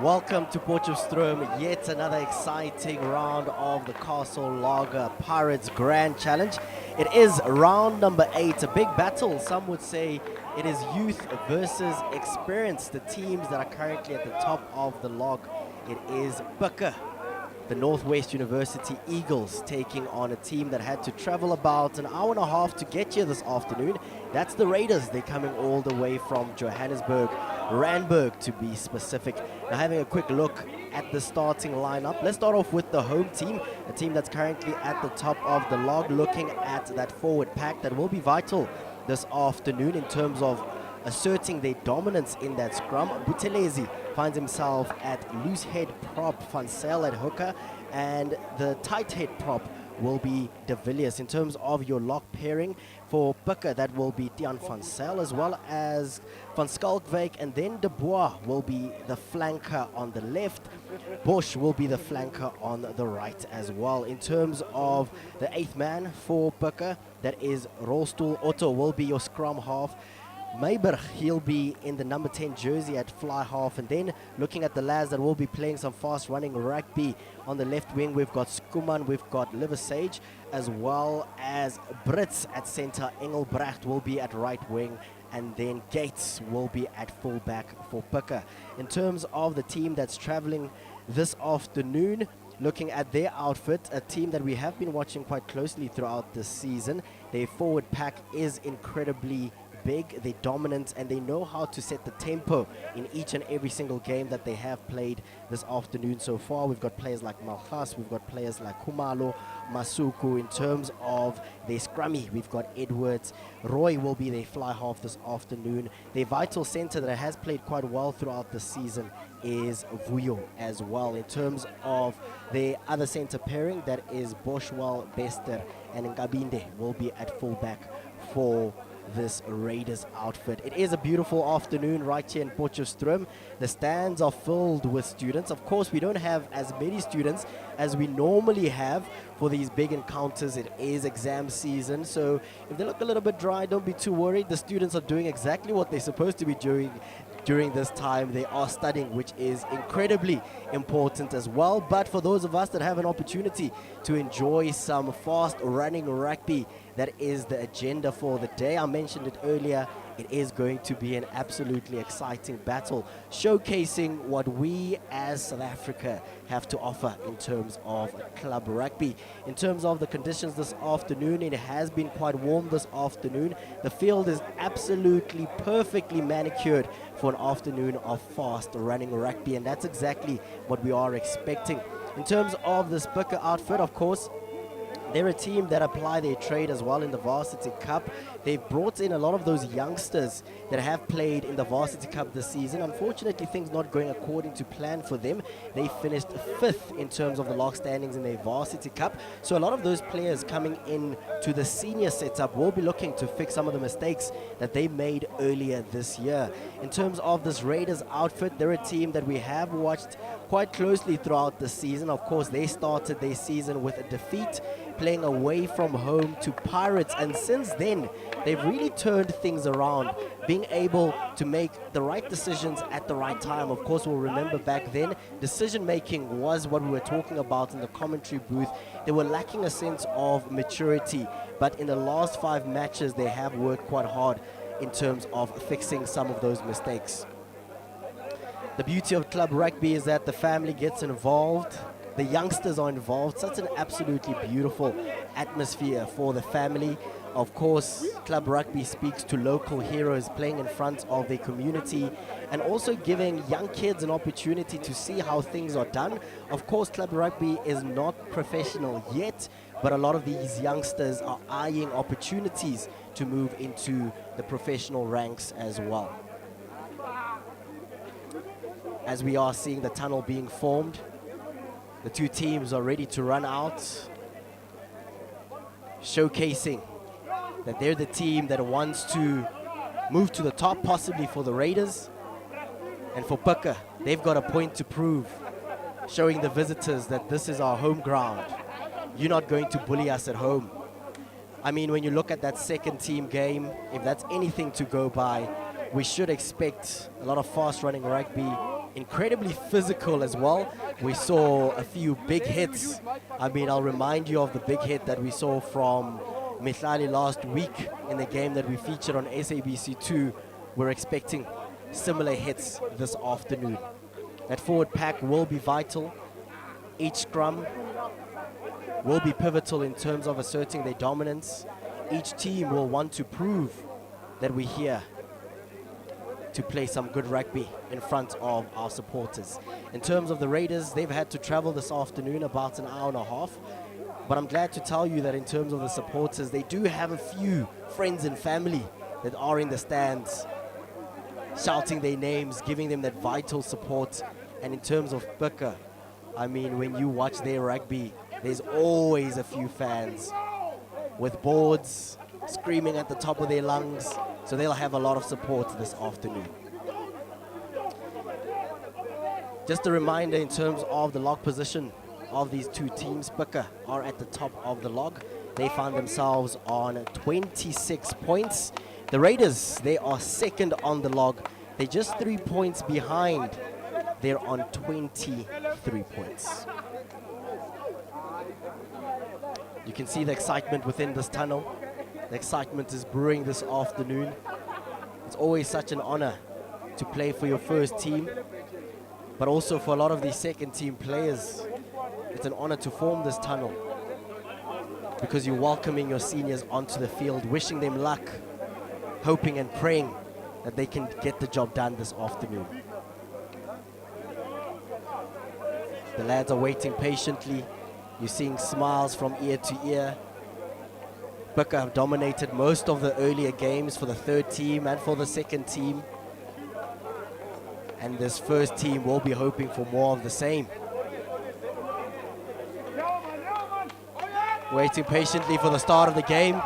Welcome to Potchefstroom, yet another exciting round of the Castle Lager Pirates Grand Challenge. It is round number 8, a big battle. Some would say it is youth versus experience, the teams that are currently at the top of the log. It is Bucke, the Northwest University Eagles, taking on a team that had to travel about an hour and a half to get here this afternoon. That's the Raiders. They're coming all the way from Johannesburg, Randburg to be specific. Now, having a quick look at the starting lineup, let's start off with the home team, a team that's currently at the top of the log, looking at that forward pack that will be vital this afternoon in terms of asserting their dominance in that scrum. Buthelezi finds himself at loose head prop, Van Zyl at hooker, and the tight head prop will be De Villiers. In terms of your lock pairing for Bucke, that will be Tiaan Van Zyl as well as Van Schalkwyk, and then De Boer will be the flanker on the left. Bosch will be the flanker on the right as well. In terms of the 8th man for Bucke, that is Rolstoel. Otto will be your scrum half. Meiberg, he'll be in the number 10 jersey at fly half. And then looking at the lads that will be playing some fast running rugby on the left wing, we've got Skuman, we've got Liversage, as well as Brits at center. Engelbrecht will be at right wing, and then Gates will be at fullback for Bucke. In terms of the team that's traveling this afternoon, looking at their outfit, a team that we have been watching quite closely throughout the season. Their forward pack is incredibly big, they're dominant, and they know how to set the tempo in each and every single game that they have played this afternoon so far. We've got players like Malchas, we've got players like Khumalo, Masuku. In terms of their scrummy, we've got Edwards. Roy will be their fly half this afternoon. Their vital center that has played quite well throughout the season is Vuyo as well. In terms of their other center pairing, that is Boschwell, Bester, and Ngabinde will be at fullback for this Raiders outfit. It is a beautiful afternoon right here in Potchefstroom. The stands are filled with students. Of course, we don't have as many students as we normally have for these big encounters. It is exam season, so if they look a little bit dry, don't be too worried. The students are doing exactly what they're supposed to be doing during this time. They are studying, which is incredibly important as well. But for those of us that have an opportunity to enjoy some fast running rugby, that is the agenda for the day. I mentioned it earlier. It is going to be an absolutely exciting battle, showcasing what we as South Africa have to offer in terms of club rugby. In terms of the conditions this afternoon, it has been quite warm this afternoon. The field is absolutely perfectly manicured for an afternoon of fast running rugby, and that's exactly what we are expecting. In terms of this Bucke outfit, of course, they're a team that apply their trade as well in the Varsity Cup. They've brought in a lot of those youngsters that have played in the Varsity Cup this season. Unfortunately, things not going according to plan for them. They finished 5th in terms of the log standings in their Varsity Cup. So a lot of those players coming in to the senior setup will be looking to fix some of the mistakes that they made earlier this year. In terms of this Raiders outfit, they're a team that we have watched quite closely throughout the season. Of course, they started their season with a defeat, playing away from home to Pirates, and since then they've really turned things around, being able to make the right decisions at the right time. Of course, we'll remember back then, decision making was what we were talking about in the commentary booth. They were lacking a sense of maturity, but in the last 5 matches they have worked quite hard in terms of fixing some of those mistakes. The beauty of club rugby is that the family gets involved, the youngsters are involved. Such an absolutely beautiful atmosphere for the family. Of course, club rugby speaks to local heroes playing in front of their community, and also giving young kids an opportunity to see how things are done. Of course, club rugby is not professional yet, but a lot of these youngsters are eyeing opportunities to move into the professional ranks as well. As we are seeing the tunnel being formed, the two teams are ready to run out, showcasing that they're the team that wants to move to the top, possibly for the Raiders. And for Bucke, they've got a point to prove, showing the visitors that this is our home ground. You're not going to bully us at home. I mean, when you look at that second team game, if that's anything to go by, we should expect a lot of fast running rugby, incredibly physical as well. We saw a few big hits. I mean, I'll remind you of the big hit that we saw from Mihlali last week in the game that we featured on SABC2. We're expecting similar hits this afternoon. That forward pack will be vital. Each scrum will be pivotal in terms of asserting their dominance. Each team will want to prove that we're here to play some good rugby in front of our supporters. In terms of the Raiders, they've had to travel this afternoon about an hour and a half. But I'm glad to tell you that in terms of the supporters, they do have a few friends and family that are in the stands, shouting their names, giving them that vital support. And in terms of Bika, I mean, when you watch their rugby, there's always a few fans with boards screaming at the top of their lungs. So they'll have a lot of support this afternoon. Just a reminder in terms of the log position of these two teams. Bika are at the top of the log. They find themselves on 26 points. The Raiders, they are second on the log. They're just 3 points behind. They're on 23 points. You can see the excitement within this tunnel. The excitement is brewing this afternoon. It's always such an honor to play for your first team, but also for a lot of these second team players, it's an honor to form this tunnel because you're welcoming your seniors onto the field, wishing them luck, hoping and praying that they can get the job done this afternoon. The lads are waiting patiently. You're seeing smiles from ear to ear. Bika have dominated most of the earlier games for the third team and for the second team. And this first team will be hoping for more of the same. Waiting patiently for the start of the game,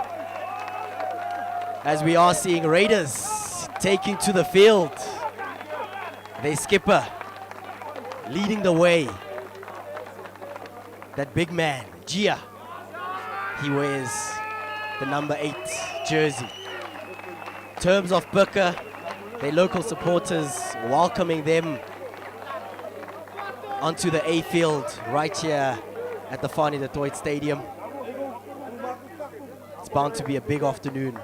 as we are seeing Raiders taking to the field. Their skipper leading the way. That big man, Gia, he wears the number 8 jersey. In terms of Bika, their local supporters welcoming them onto the A field right here at the Fanie du Toit Stadium. It's bound to be a big afternoon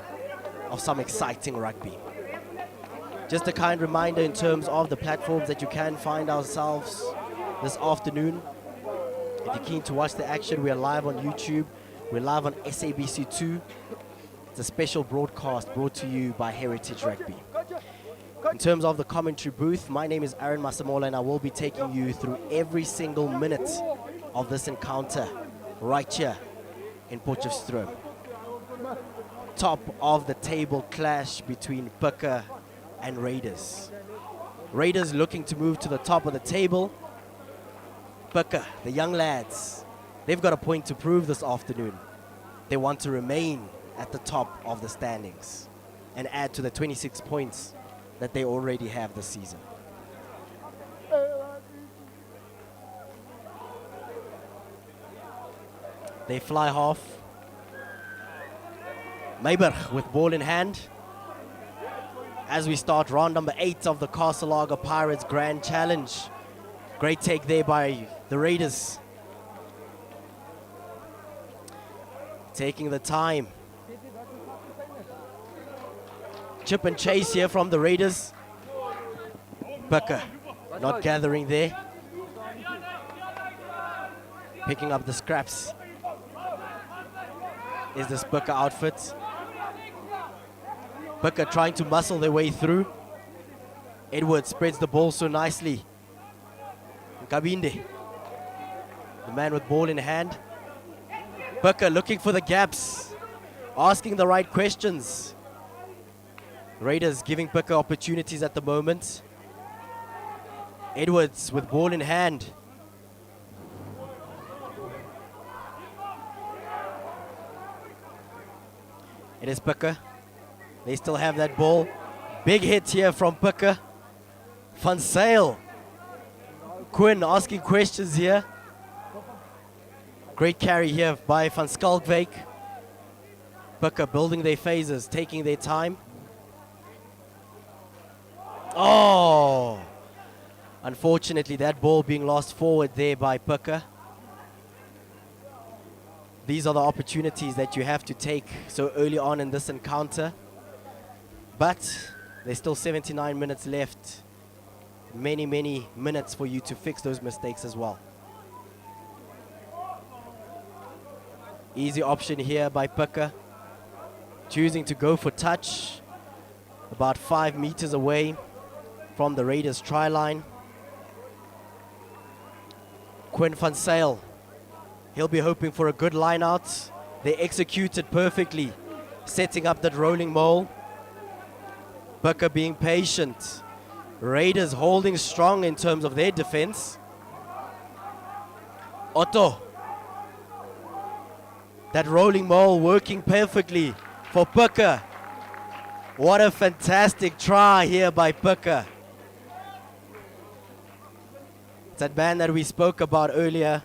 of some exciting rugby. Just a kind reminder in terms of the platforms that you can find ourselves this afternoon. If you're keen to watch the action, we are live on YouTube. We're live on SABC2. It's a special broadcast brought to you by Heritage Rugby. In terms of the commentary booth, my name is Aaron Masamola, and I will be taking you through every single minute of this encounter right here in Potchefstroom. Top of the table clash between Bika and Raiders. Raiders looking to move to the top of the table. Bika, the young lads, they've got a point to prove this afternoon. They want to remain at the top of the standings and add to the 26 points that they already have this season. They fly half. Meiberg with ball in hand as we start round number 8 of the Castle Lager Pirates Grand Challenge. Great take there by the Raiders. Taking the time. Chip and chase here from the Raiders. Bika not gathering there. Picking up the scraps is this Bika outfit. Bika trying to muscle their way through. Edwards spreads the ball so nicely. Kabinde, the man with ball in hand. Bika looking for the gaps, asking the right questions. Raiders giving Bika opportunities at the moment. Edwards with ball in hand. It is Bika. They still have that ball. Big hit here from Bika. Van Zyl. Quinn asking questions here. Great carry here by Van Skalkwyk. Bika building their phases, taking their time. Oh! Unfortunately, that ball being lost forward there by Puka. These are the opportunities that you have to take so early on in this encounter. But there's still 79 minutes left. Many, many minutes for you to fix those mistakes as well. Easy option here by Puka. Choosing to go for touch. About 5 meters away from the Raiders try line. Quinn van Zyl, he'll be hoping for a good line out. They executed perfectly, setting up that rolling mole. Puka being patient. Raiders holding strong in terms of their defense. Otto. That rolling mole working perfectly for Puka. What a fantastic try here by Puka. It's that man that we spoke about earlier.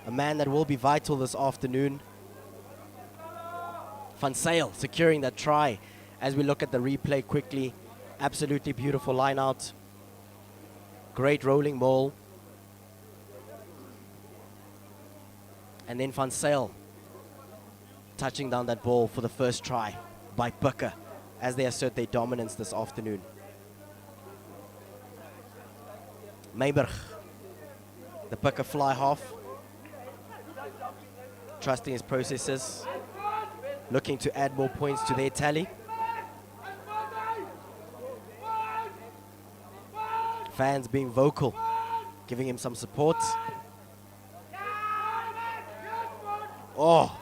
A man that will be vital this afternoon. Van Zyl securing that try. As we look at the replay quickly. Absolutely beautiful line out. Great rolling mole. And then Van Zyl touching down that ball for the first try by Puka as they assert their dominance this afternoon. Meiberg, the Puka fly half, trusting his processes, looking to add more points to their tally. Fans being vocal, giving him some support. Oh,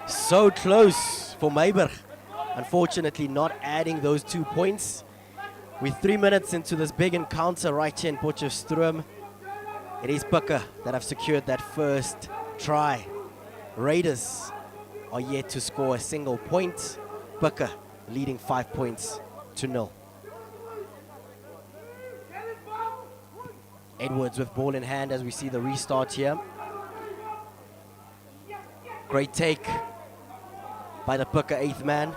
so close for Meiberg. Unfortunately, not adding those 2 points. We're 3 minutes into this big encounter right here in Potchefstroom. It is Puka that have secured that first try. Raiders are yet to score a single point. Puka leading 5 points to 0. Edwards with ball in hand as we see the restart here. Great take by the Puka 8th man.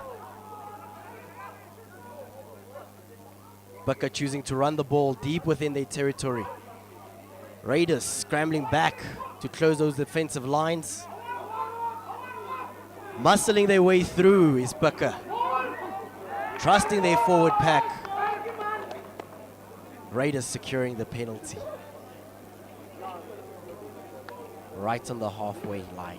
Puka choosing to run the ball deep within their territory. Raiders scrambling back to close those defensive lines. Muscling their way through is Puka. Trusting their forward pack. Raiders securing the penalty. Right on the halfway line.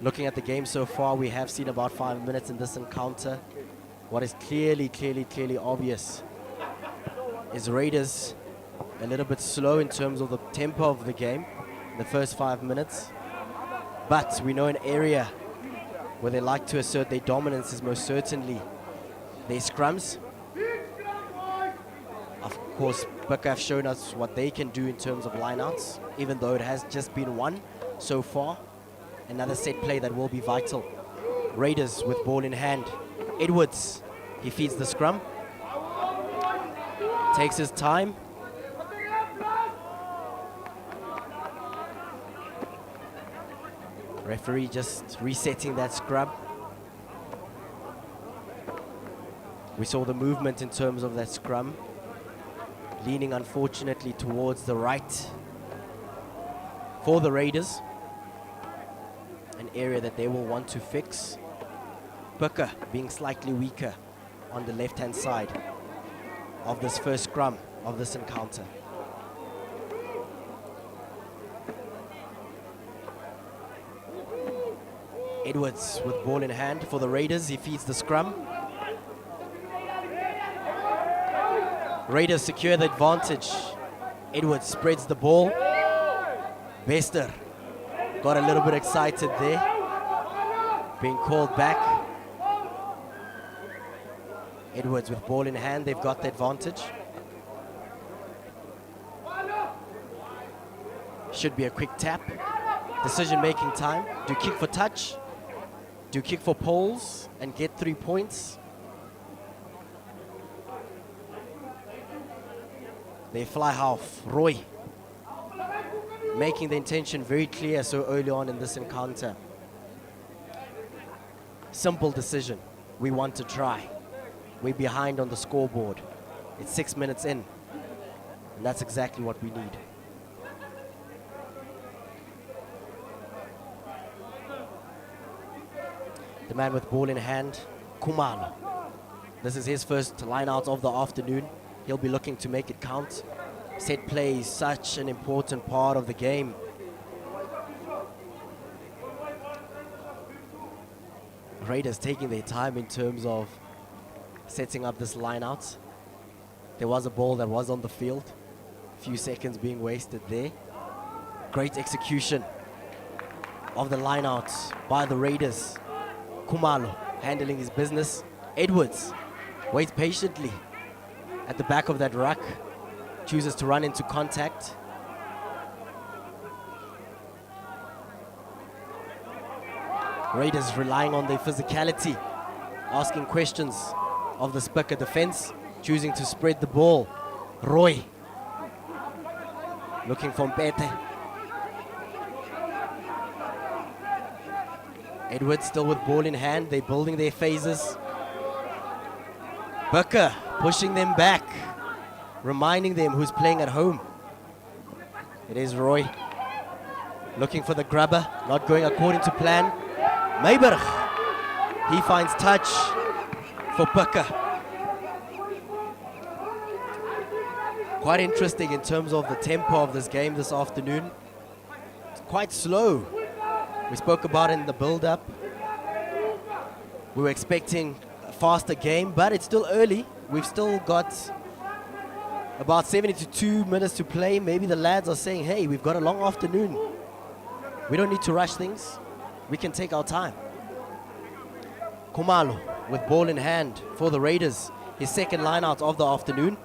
Looking at the game so far, we have seen about 5 minutes in this encounter. What is clearly obvious is Raiders a little bit slow in terms of the tempo of the game in the first 5 minutes. But we know an area where they like to assert their dominance is most certainly their scrums. Of course, Puka have shown us what they can do in terms of lineouts, even though it has just been one so far. Another set play that will be vital. Raiders with ball in hand. Edwards, he feeds the scrum. Takes his time. Referee just resetting that scrum. We saw the movement in terms of that scrum. Leaning unfortunately towards the right for the Raiders. An area that they will want to fix. Puka being slightly weaker on the left-hand side of this first scrum of this encounter. Edwards with ball in hand for the Raiders. He feeds the scrum. Raiders secure the advantage. Edwards spreads the ball. Bester got a little bit excited there. Being called back. Edwards with ball in hand. They've got the advantage. Should be a quick tap. Decision-making time. Do kick for touch. Do kick for poles and get 3 points. They fly half. Roy making the intention very clear so early on in this encounter. Simple decision. We want to try. We're behind on the scoreboard. It's 6 minutes in, and that's exactly what we need. The man with ball in hand, Khumalo. This is his first line out of the afternoon. He'll be looking to make it count. Set play is such an important part of the game. Raiders taking their time in terms of setting up this line out. There was a ball that was on the field. A few seconds being wasted there. Great execution of the line out by the Raiders. Khumalo handling his business. Edwards waits patiently at the back of that ruck. Chooses to run into contact. Raiders relying on their physicality, asking questions of the Spicker defense, choosing to spread the ball. Roy looking for Mpete. Edwards still with ball in hand. They're building their phases. Booker pushing them back, reminding them who's playing at home. It is Roy looking for the grabber, not going according to plan. Meiberg, he finds touch for Booker. Quite interesting in terms of the tempo of this game this afternoon. It's quite slow. We spoke about it in the build-up. We were expecting a faster game, but it's still early. We've still got about 72 minutes to play. Maybe the lads are saying, hey, we've got a long afternoon. We don't need to rush things. We can take our time. Khumalo with ball in hand for the Raiders. His second line out of the afternoon.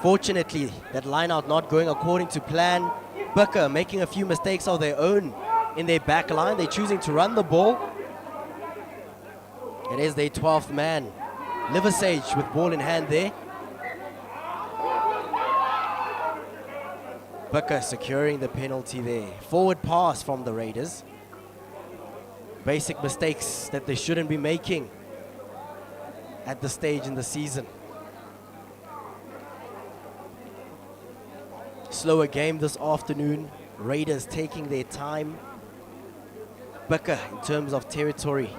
Fortunately, that line out not going according to plan. Booker making a few mistakes of their own in their back line. They're choosing to run the ball. It is their 12th man. Liversage with ball in hand there. Booker securing the penalty there. Forward pass from the Raiders. Basic mistakes that they shouldn't be making at this stage in the season. Slower game this afternoon. Raiders taking their time. Booker, in terms of territory,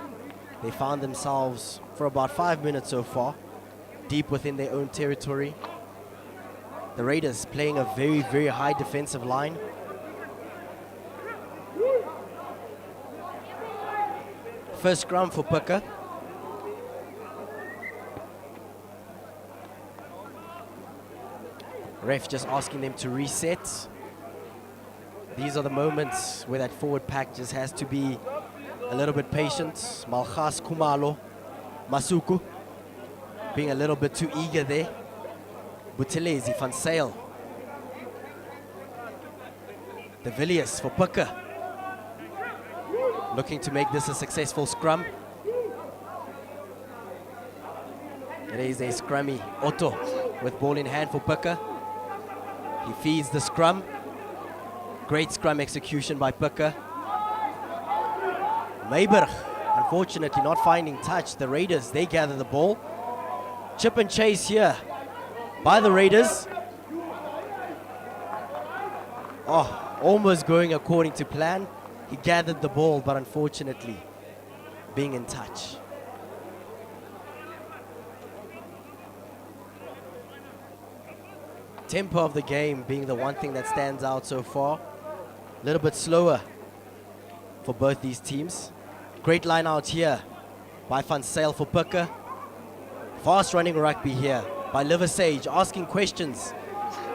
they found themselves for about 5 minutes so far, deep within their own territory. The Raiders playing a very, very high defensive line. First scrum for Booker. Ref just asking them to reset. These are the moments where that forward pack just has to be a little bit patient. Malchas, Khumalo, Masuku being a little bit too eager there. Buthelezi, Van Sail. De Villiers for Booker. Looking to make this a successful scrum. It is a scrummy Otto with ball in hand for Booker. He feeds the scrum. Great scrum execution by Booker. Meiberg, unfortunately not finding touch. The Raiders, they gather the ball. Chip and chase here by the Raiders. Oh, almost going according to plan. He gathered the ball, but unfortunately being in touch. Tempo of the game being the one thing that stands out so far. A little bit slower for both these teams. Great line out here by Van Sail for Booker. Fast running rugby here by Liversage, asking questions.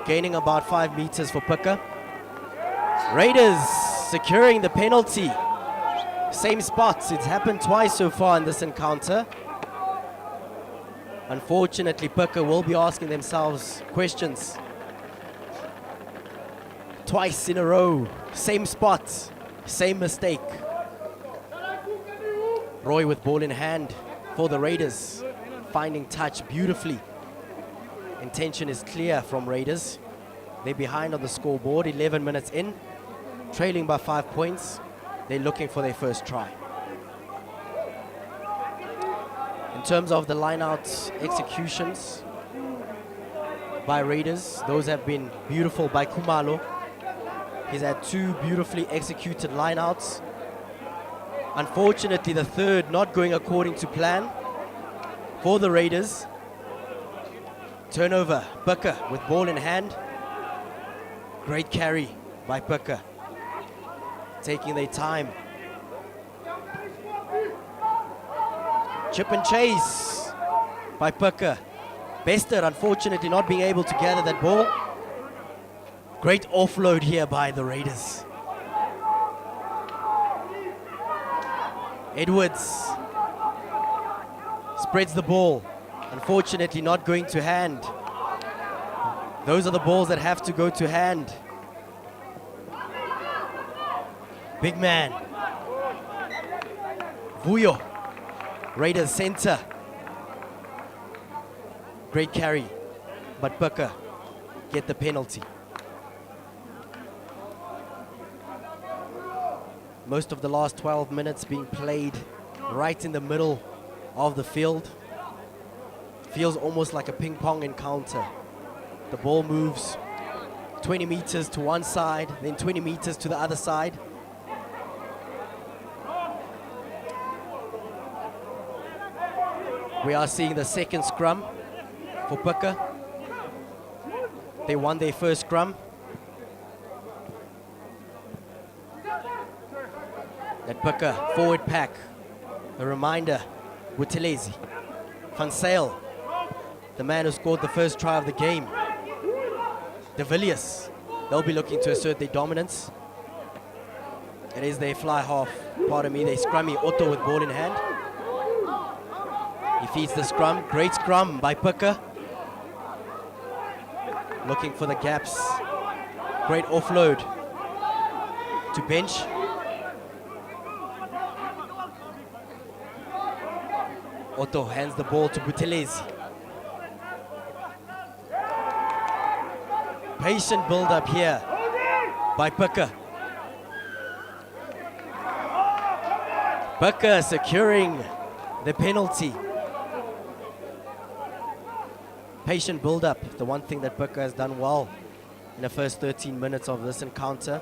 Gaining about 5 meters for Booker. Raiders securing the penalty. Same spots. It's happened twice so far in this encounter. Unfortunately, Booker will be asking themselves questions. Twice in a row. Same spot. Same mistake. Roy with ball in hand for the Raiders. Finding touch beautifully. Intention is clear from Raiders. They're behind on the scoreboard, 11 minutes in. Trailing by 5 points. They're looking for their first try. In In terms of the line-out executions by Raiders, those have been beautiful by Khumalo. He's had 2 beautifully executed line-outs. Unfortunately, the third not going according to plan for the Raiders. Turnover, Booker with ball in hand. Great carry by Booker, taking their time. Chip and chase by Booker. Bester, unfortunately, not being able to gather that ball. Great offload here by the Raiders. Edwards spreads the ball. Unfortunately, not going to hand. Those are the balls that have to go to hand. Big man. Vuyo. Raiders center. Great carry. But Booker get the penalty. Most of the last 12 minutes being played right in the middle of the field. Feels almost like a ping pong encounter. The ball moves 20 meters to one side, then 20 meters to the other side. We are seeing the second scrum for Booker. They won their first scrum. That Booker forward pack. A reminder, Buthelezi, Van Sail, the man who scored the first try of the game. De Villiers, they'll be looking to assert their dominance. It is their fly half, pardon me, their scrummy Otto with ball in hand. He feeds the scrum, great scrum by Booker. Looking for the gaps. Great offload to bench. Otto hands the ball to Buthelezi. Patient build-up here by Booker. Booker securing the penalty. Patient build-up, the one thing that Booker has done well in the first 13 minutes of this encounter.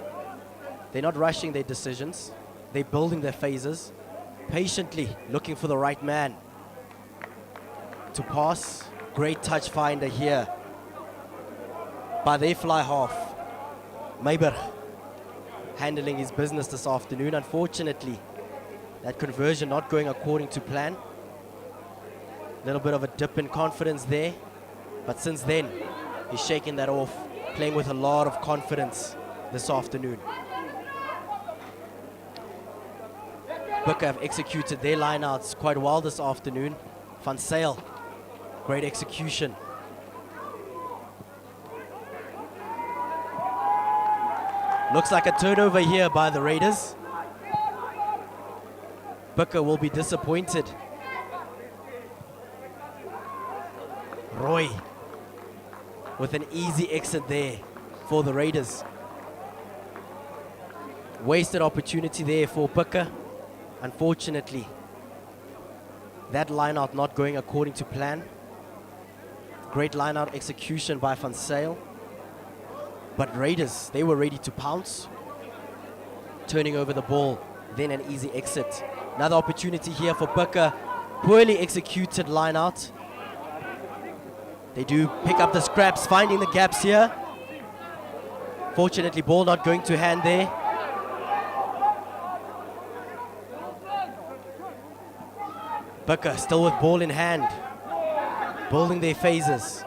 They're not rushing their decisions. They're building their phases, patiently looking for the right man to pass. Great touch finder here by their fly half. Meiber handling his business this afternoon. Unfortunately, that conversion not going according to plan. A little bit of a dip in confidence there. But since then, he's shaking that off, playing with a lot of confidence this afternoon. Booker have executed their lineouts quite well this afternoon. Van Sail, great execution. Looks like a turnover here by the Raiders. Booker will be disappointed. Roy with an easy exit there for the Raiders. Wasted opportunity there for Booker. Unfortunately, that line-out not going according to plan. Great line-out execution by Van Sail. But Raiders, they were ready to pounce. Turning over the ball, then an easy exit. Another opportunity here for Booker. Poorly executed line-out. They do pick up the scraps, finding the gaps here. Fortunately, ball not going to hand there. Booker still with ball in hand. Building their phases.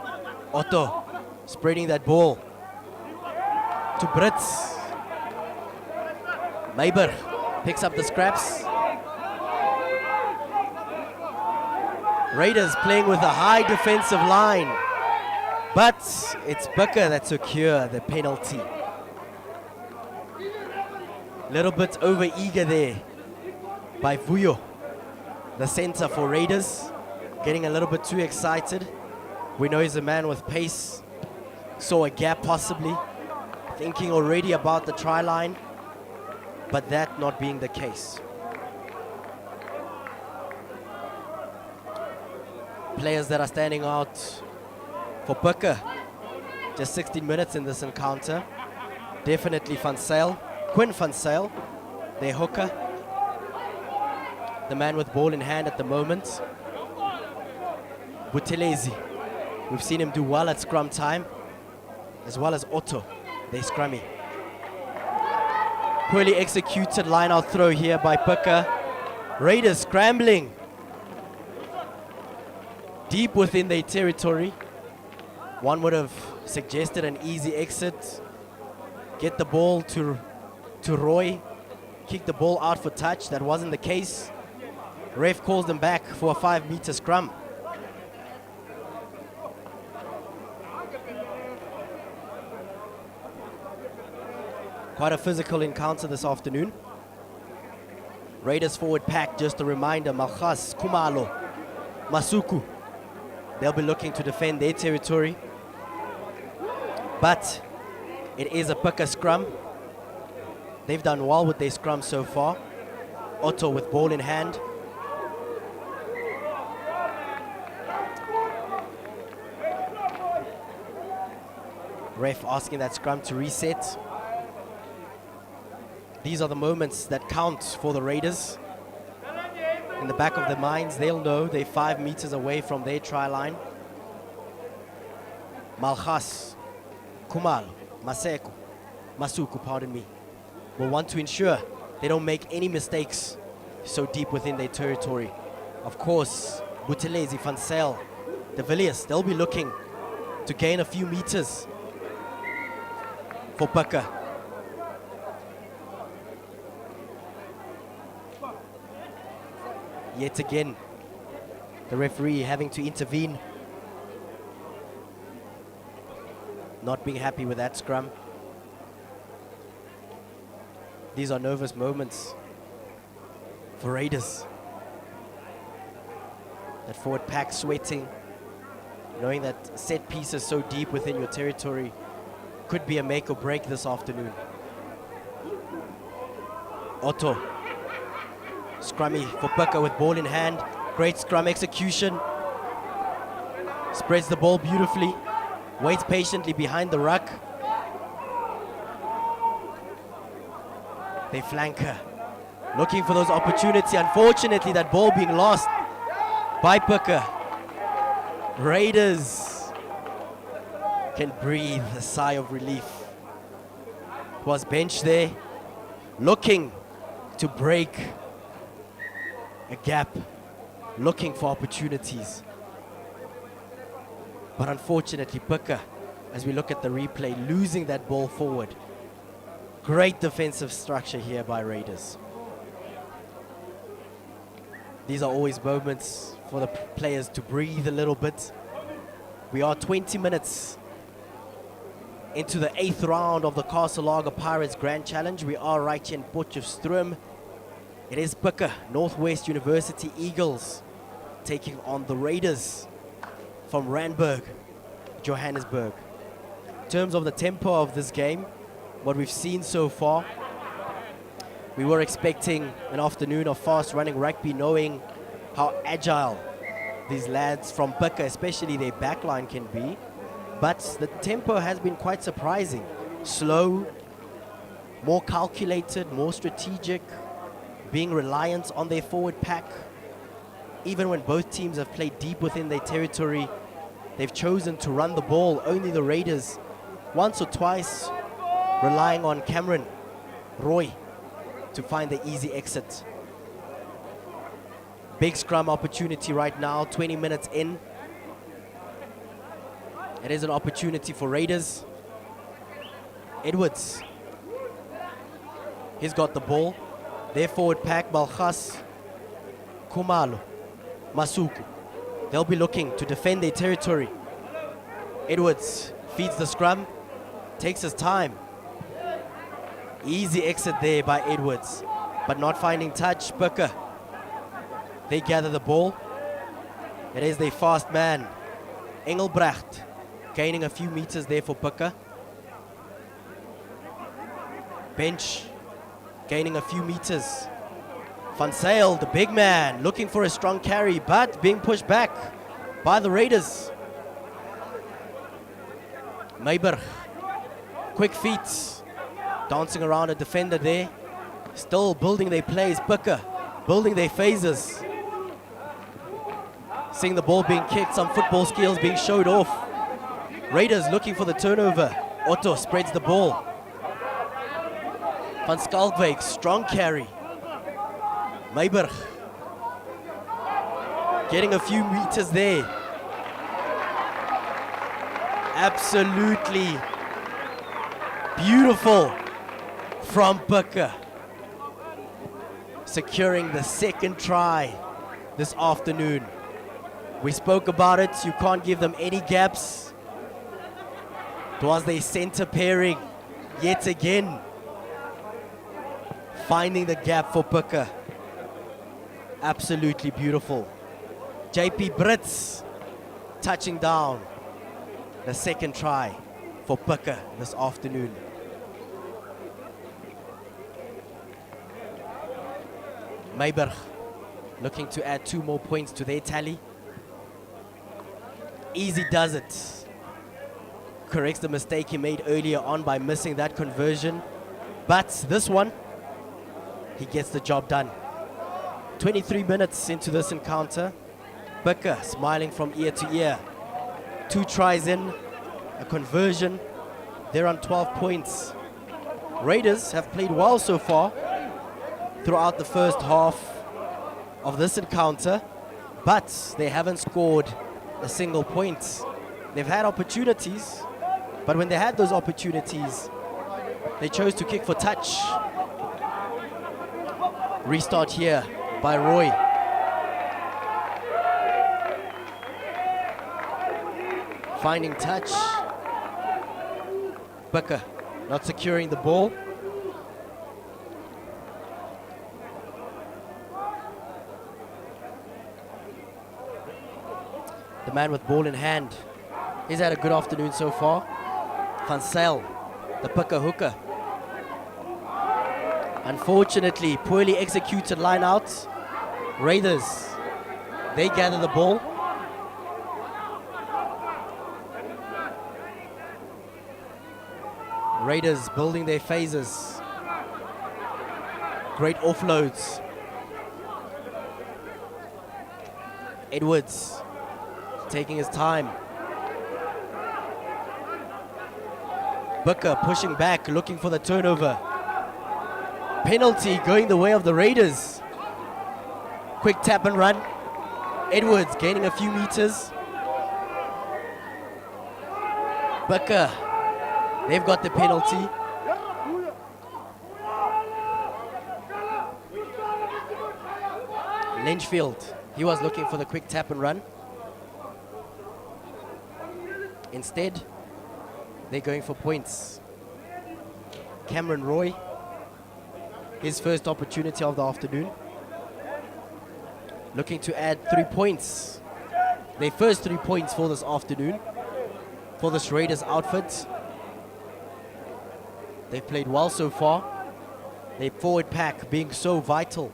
Otto spreading that ball to Brits. Meiber picks up the scraps. Raiders playing with a high defensive line, but it's Booker that secure the penalty. Little bit over eager there by Vuyo, the center for Raiders, getting a little bit too excited. We know he's a man with pace, saw a gap possibly, thinking already about the try line, but that not being the case. Players that are standing out for Booker. Just 16 minutes in this encounter. Definitely Quinn Van Zyl, their hooker. The man with ball in hand at the moment. Buthelezi, we've seen him do well at scrum time, as well as Otto, their scrummy. Poorly executed line-out throw here by Booker. Raiders scrambling deep within their territory. One would have suggested an easy exit. Get the ball to Roy. Kick the ball out for touch. That wasn't the case. Ref calls them back for a 5-meter scrum. Quite a physical encounter this afternoon. Raiders forward pack, just a reminder, Malchas, Kumalo, Masuku. They'll be looking to defend their territory. But it is a Booker scrum. They've done well with their scrum so far. Otto with ball in hand. Ref asking that scrum to reset. These are the moments that count for the Raiders. In the back of their minds, they'll know they're 5 meters away from their try line. Malchas, Kumal, Maseko, Masuku, pardon me, will want to ensure they don't make any mistakes so deep within their territory. Of course, Buthelezi, Van Zyl, de Villiers, they'll be looking to gain a few meters for Booker. Yet again, the referee having to intervene. Not being happy with that scrum. These are nervous moments for Raiders. That forward pack sweating, knowing that set pieces so deep within your territory could be a make or break this afternoon. Otto. Scrummy for Booker with ball in hand. Great scrum execution. Spreads the ball beautifully. Waits patiently behind the ruck. They flank her. Looking for those opportunities. Unfortunately, that ball being lost by Booker. Raiders can breathe a sigh of relief. Was benched there, looking to break a gap, looking for opportunities. But unfortunately, Booker, as we look at the replay, losing that ball forward. Great defensive structure here by Raiders. These are always moments for the players to breathe a little bit. We are 20 minutes into the 8th round of the Castle Lager Pirates Grand Challenge. We are right here in Potchefstroom. It is Booker, Northwest University Eagles, taking on the Raiders from Randburg, Johannesburg. In terms of the tempo of this game, what we've seen so far, we were expecting an afternoon of fast-running rugby, knowing how agile these lads from Booker, especially their backline, can be. But the tempo has been quite surprising. Slow, more calculated, more strategic, being reliant on their forward pack. Even when both teams have played deep within their territory, they've chosen to run the ball. Only the Raiders, once or twice, relying on Cameron Roy to find the easy exit. Big scrum opportunity right now, 20 minutes in. It is an opportunity for Raiders. Edwards, he's got the ball. Their forward pack, Malchas, Kumalo, Masuku. They'll be looking to defend their territory. Edwards feeds the scrum, takes his time. Easy exit there by Edwards, but not finding touch. Booker, they gather the ball. It is their fast man, Engelbrecht, gaining a few meters there for Booker. Bench, gaining a few meters. Van Zyl, the big man, looking for a strong carry, but being pushed back by the Raiders. Mayberg, quick feet, dancing around a defender there. Still building their plays, Picker, building their phases. Seeing the ball being kicked, some football skills being showed off. Raiders looking for the turnover. Otto spreads the ball. Van Skalkwyk, strong carry. Mayberg getting a few meters there. Absolutely beautiful from Picker. Securing the second try this afternoon. We spoke about it, you can't give them any gaps. It was their center pairing yet again. Finding the gap for Picker. Absolutely beautiful. JP Brits touching down the second try for Picker this afternoon. Mayberg looking to add 2 more points to their tally. Easy does it. Corrects the mistake he made earlier on by missing that conversion. But this one, he gets the job done. 23 minutes into this encounter. Picker smiling from ear to ear. 2 tries in, a conversion. They're on 12 points. Raiders have played well so far throughout the first half of this encounter, but they haven't scored a single point. They've had opportunities, but when they had those opportunities, they chose to kick for touch. Restart here by Roy. Finding touch. Picker not securing the ball. The man with ball in hand. He's had a good afternoon so far. Van Zyl, the Picker hooker. Unfortunately, poorly executed line out. Raiders, they gather the ball. Raiders building their phases. Great offloads. Edwards taking his time. Picker pushing back, looking for the turnover. Penalty going the way of the Raiders. Quick tap and run. Edwards gaining a few meters. Picker, they've got the penalty. Lynchfield, he was looking for the quick tap and run. Instead, they're going for points. Cameron Roy, his first opportunity of the afternoon. Looking to add 3 points. Their first 3 points for this afternoon, for this Raiders outfit. They've played well so far. Their forward pack being so vital.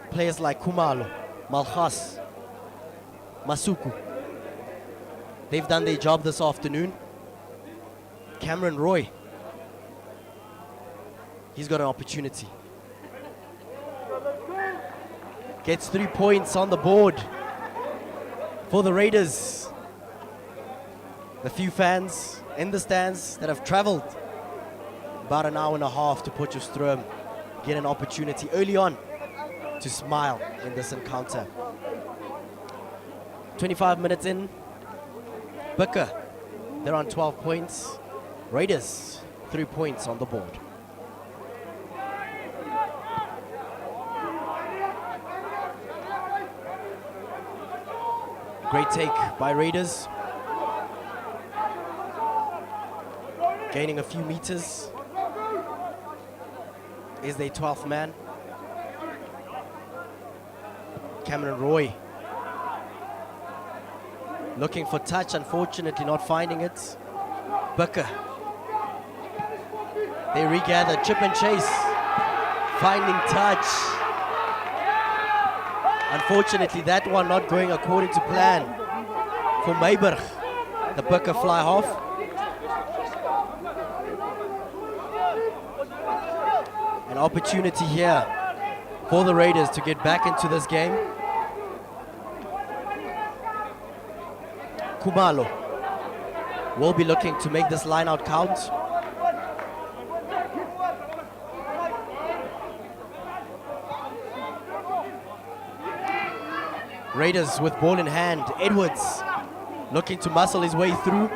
Players like Kumalo, Malchas, Masuku. They've done their job this afternoon. Cameron Roy, he's got an opportunity. Gets 3 points on the board for the Raiders. The few fans in the stands that have traveled about an hour and a half to Potchefstroom get an opportunity early on to smile in this encounter. 25 minutes in, Picker, they're on 12 points. Raiders, 3 points on the board. Great take by Raiders. Gaining a few meters. Is their 12th man. Cameron Roy looking for touch, unfortunately not finding it. Picker, they regather, chip and chase, finding touch. Unfortunately, that one not going according to plan. for Meiberg, the Bukker fly half. An opportunity here for the Raiders to get back into this game. Kumalo will be looking to make this line out count. Raiders with ball in hand. Edwards looking to muscle his way through.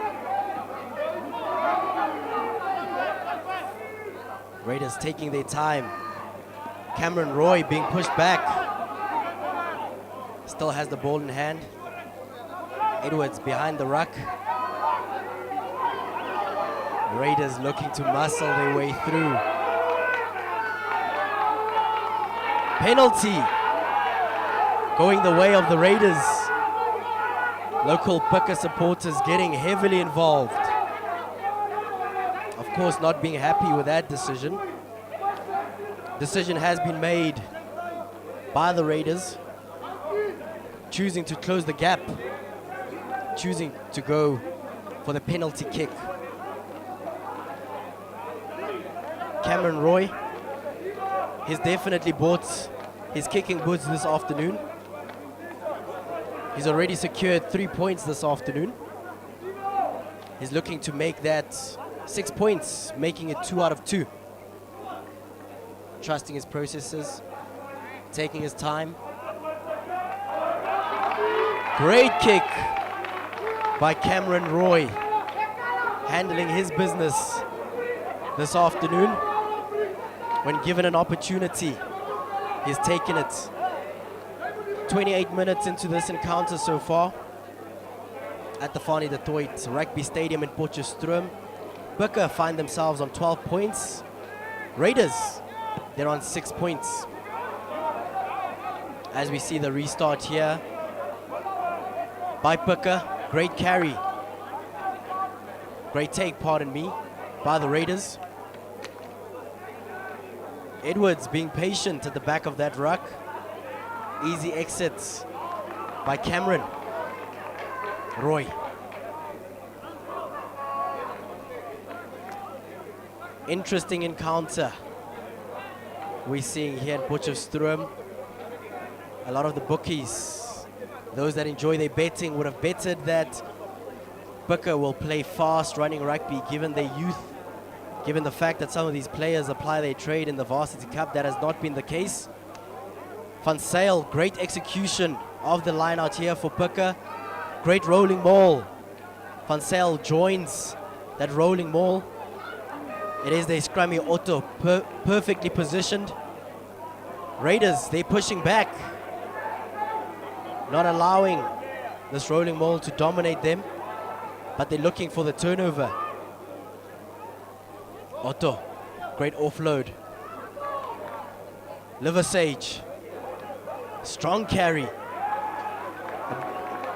Raiders taking their time. Cameron Roy being pushed back. Still has the ball in hand. Edwards behind the ruck. Raiders looking to muscle their way through. Penalty going the way of the Raiders. Local Bukker supporters getting heavily involved. Of course, not being happy with that decision. Decision has been made by the Raiders, choosing to close the gap, choosing to go for the penalty kick. Cameron Roy has definitely bought his kicking boots this afternoon. He's already secured 3 points this afternoon. He's looking to make that 6 points, making it 2 out of 2. Trusting his processes, taking his time. Great kick by Cameron Roy, handling his business this afternoon. When given an opportunity, he's taken it. 28 minutes into this encounter so far at the Fanie du Toit Rugby Stadium in Potchefstroom. Bukker find themselves on 12 points. Raiders, they're on 6 points. As we see the restart here by Bukker. Great carry. Great take, pardon me, by the Raiders. Edwards being patient at the back of that ruck. Easy exits by Cameron Roy. Interesting encounter we're seeing here in Potchefstroom. A lot of the bookies, those that enjoy their betting, would have betted that Bukker will play fast running rugby given their youth, given the fact that some of these players apply their trade in the Varsity Cup. That has not been the case. Van Zyl, great execution of the line out here for Bukker. Great rolling maul. Van Zyl joins that rolling maul. It is their scrummy Otto, perfectly positioned. Raiders, they're pushing back, not allowing this rolling maul to dominate them, but they're looking for the turnover. Otto, great offload. Liversage, strong carry.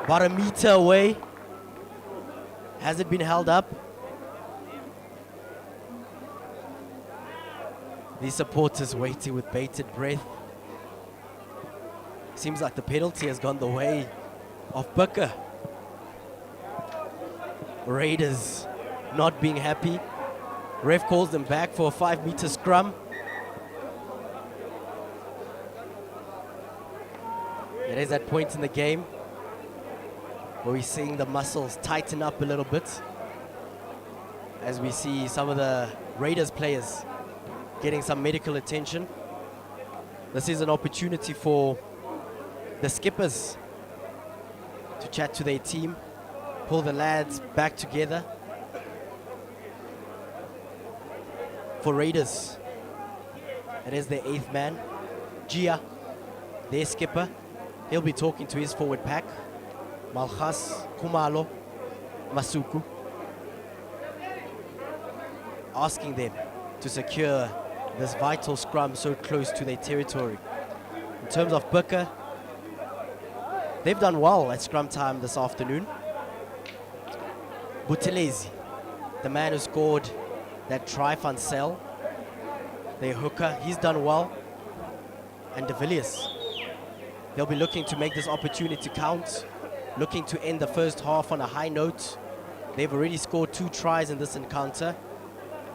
About a meter away. Has it been held up? These supporters waiting with bated breath. Seems like the penalty has gone the way of Bukker. Raiders not being happy. Ref calls them back for a 5-meter scrum. It is that point in the game where we're seeing the muscles tighten up a little bit, as we see some of the Raiders players getting some medical attention. This is an opportunity for the skippers to chat to their team, pull the lads back together. For Raiders, it is their 8th man, Gia, their skipper. He'll be talking to his forward pack, Malchas, Kumalo, Masuku, asking them to secure this vital scrum so close to their territory. In terms of Bukker, they've done well at scrum time this afternoon. Buthelezi, the man who scored that try, Van Zyl, their hooker, he's done well. And De Villiers, they'll be looking to make this opportunity count. looking to end the first half on a high note. They've already scored 2 tries in this encounter.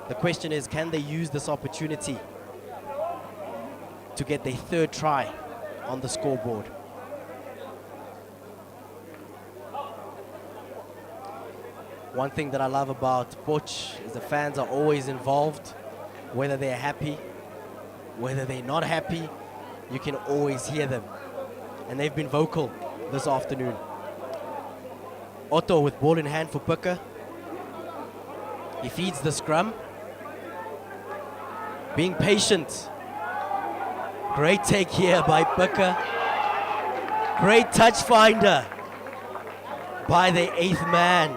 The question is, can they use this opportunity to get their 3rd try on the scoreboard? One thing that I love about Poch is the fans are always involved. Whether they're happy, whether they're not happy, you can always hear them. And they've been vocal this afternoon. Otto with ball in hand for Puka. He feeds the scrum. Being patient. Great take here by Puka. Great touch finder by the 8th man.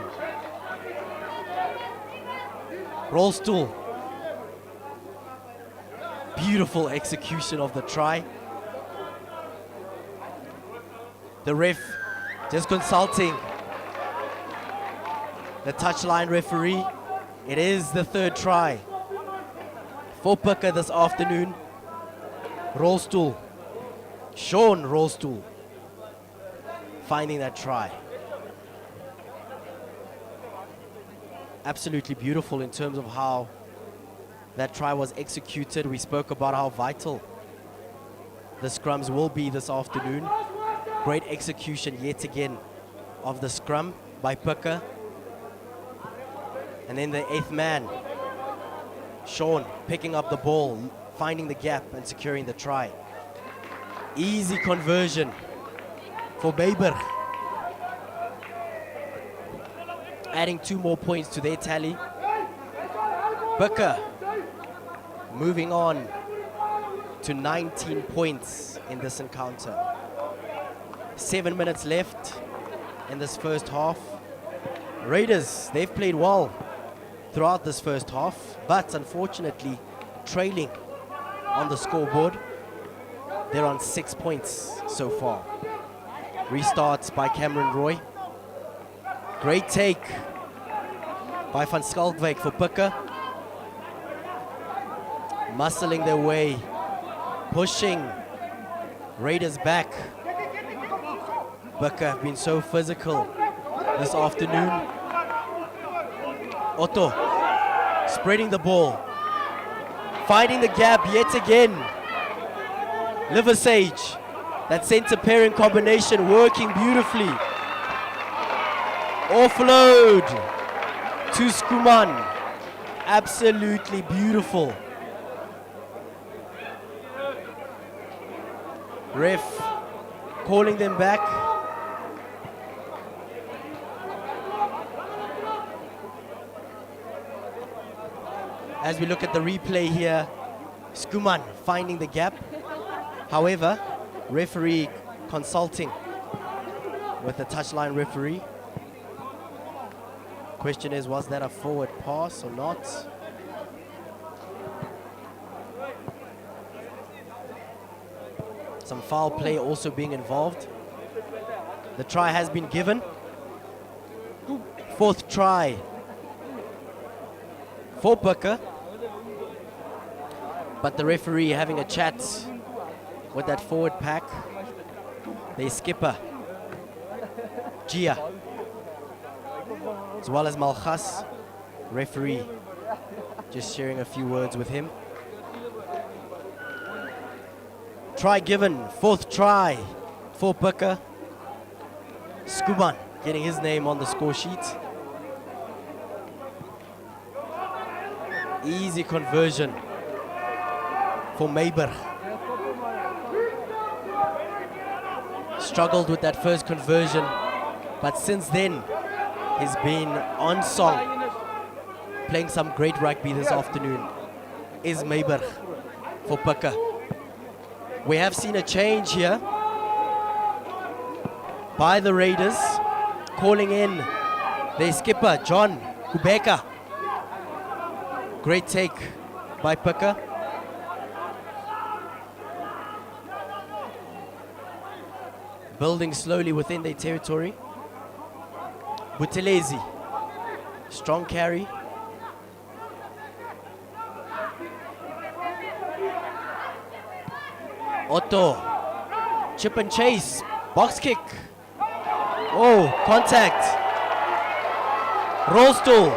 Rollstool. Beautiful execution of the try. The ref just consulting the touchline referee. It is the 3rd try for Puka this afternoon. Rollstool. Sean Rollstool finding that try. Absolutely beautiful in terms of how that try was executed. We spoke about how vital the scrums will be this afternoon. Great execution yet again of the scrum by Puka. And then the 8th man, Sean, picking up the ball, finding the gap and securing the try. Easy conversion for Beiber. Adding 2 more points to their tally. Puka moving on to 19 points in this encounter. 7 minutes left in this first half. Raiders, they've played well throughout this first half, but unfortunately trailing on the scoreboard. They're on 6 points so far. Restarts by Cameron Roy. Great take by Van Skalkwyk for Puka. Muscling their way, pushing Raiders back. Puka have been so physical this afternoon. Otto spreading the ball, finding the gap yet again. Liversage, that center pairing combination working beautifully. Offload to Skuman, absolutely beautiful. Ref calling them back. As we look at the replay here, Skuman finding the gap. However, referee consulting with the touchline referee. Question is, was that a forward pass or not? Some foul play also being involved. The try has been given. 4th try for Puka. But the referee having a chat with that forward pack. Their skipper, Gia, as well as Malchas, referee, just sharing a few words with him. Try given, 4th try for Puka. Skuman getting his name on the score sheet. Easy conversion for Meiber. Struggled with that first conversion, but since then he's been on song, playing some great rugby this afternoon. Is Meiber for Puka. We have seen a change here by the Raiders, calling in their skipper, John Kubeka. Great take by Puka. Building slowly within their territory. Butelezi, strong carry. Otto, chip and chase, box kick. Oh, contact. Rolstool.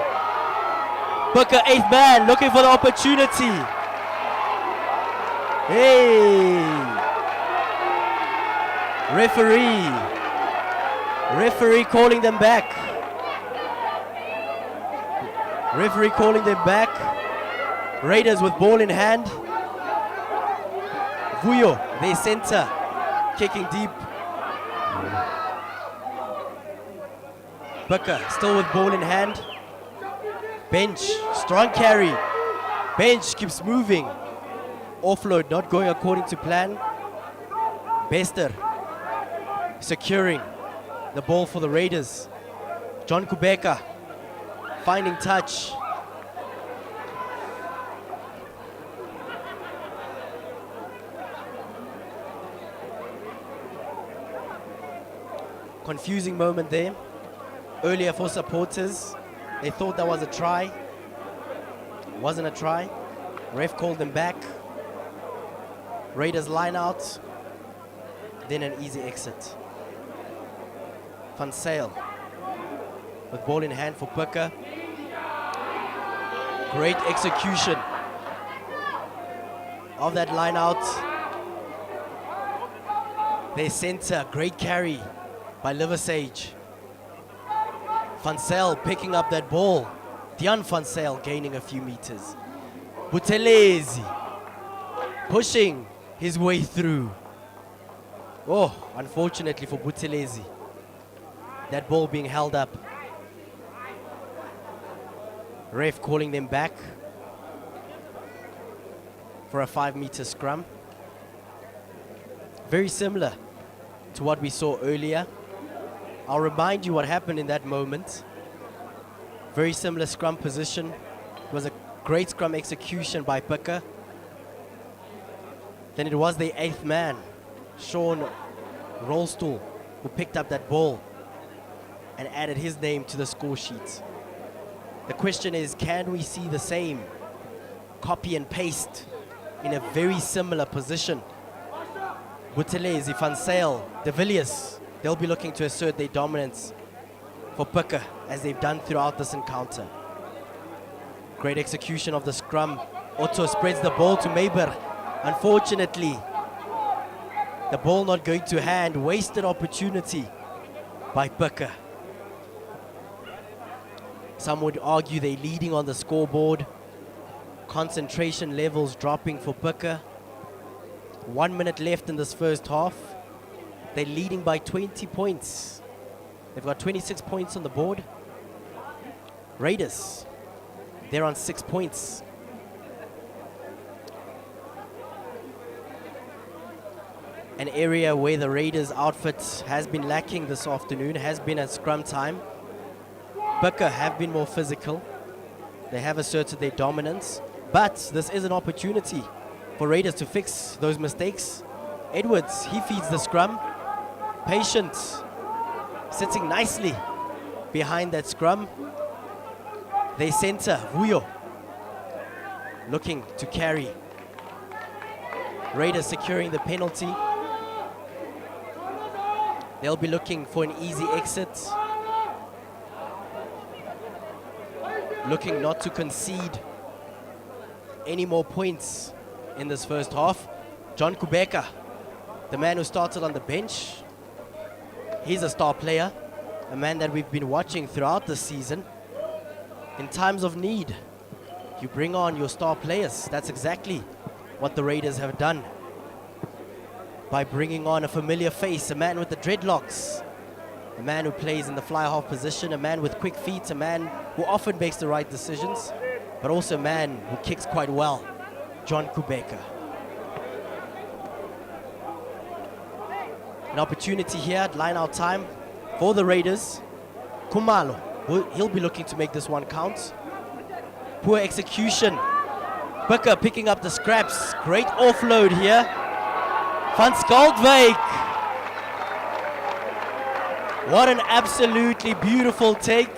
Booker, 8th man, looking for the opportunity. Hey. Referee calling them back. Referee calling them back. Raiders with ball in hand. Vuyo, their center, kicking deep. Booker still with ball in hand. Bench, strong carry. Bench keeps moving. Offload not going according to plan. Bester securing the ball for the Raiders. John Kubeka finding touch. Confusing moment there. Earlier for supporters, they thought that was a try. Wasn't a try. Ref called them back. Raiders line out. Then an easy exit. Van Sale with ball in hand for Booker. Great execution of that line out. Their center, great carry by Liversage. Van Sale picking up that ball. Dion Van Sale gaining a few meters. Buthelezi pushing his way through. Oh, unfortunately for Buthelezi, that ball being held up. Ref calling them back for a 5-meter scrum. Very similar to what we saw earlier. I'll remind you what happened in that moment. Very similar scrum position. It was a great scrum execution by Booker. Then it was the 8th man, Sean Rolstool, who picked up that ball and added his name to the score sheet. The question is, can we see the same copy and paste in a very similar position? Buthelezi, Van Sale, De Villiers, they'll be looking to assert their dominance for Booker as they've done throughout this encounter. Great execution of the scrum. Otto spreads the ball to Meiber. Unfortunately, the ball not going to hand. Wasted opportunity by Booker. Some would argue they're leading on the scoreboard. Concentration levels dropping for Booker. 1 minute left in this first half. They're leading by 20 points. They've got 26 points on the board. Raiders, they're on 6 points. An area where the Raiders outfit has been lacking this afternoon has been at scrum time. Booker have been more physical. They have asserted their dominance. But this is an opportunity for Raiders to fix those mistakes. Edwards, he feeds the scrum. Patient, sitting nicely behind that scrum. Their center, Vuyo, looking to carry. Raiders securing the penalty. They'll be looking for an easy exit. Looking not to concede any more points in this first half. John Kubeka, the man who started on the bench. He's a star player, a man that we've been watching throughout the season. In times of need, you bring on your star players. That's exactly what the Raiders have done by bringing on a familiar face, a man with the dreadlocks, a man who plays in the fly half position, a man with quick feet, a man who often makes the right decisions, but also a man who kicks quite well, John Kubeka. An opportunity here at line-out time for the Raiders. Kumalo, he'll be looking to make this one count. Poor execution. Booker picking up the scraps. Great offload here. Van Schalkwyk. What an absolutely beautiful take.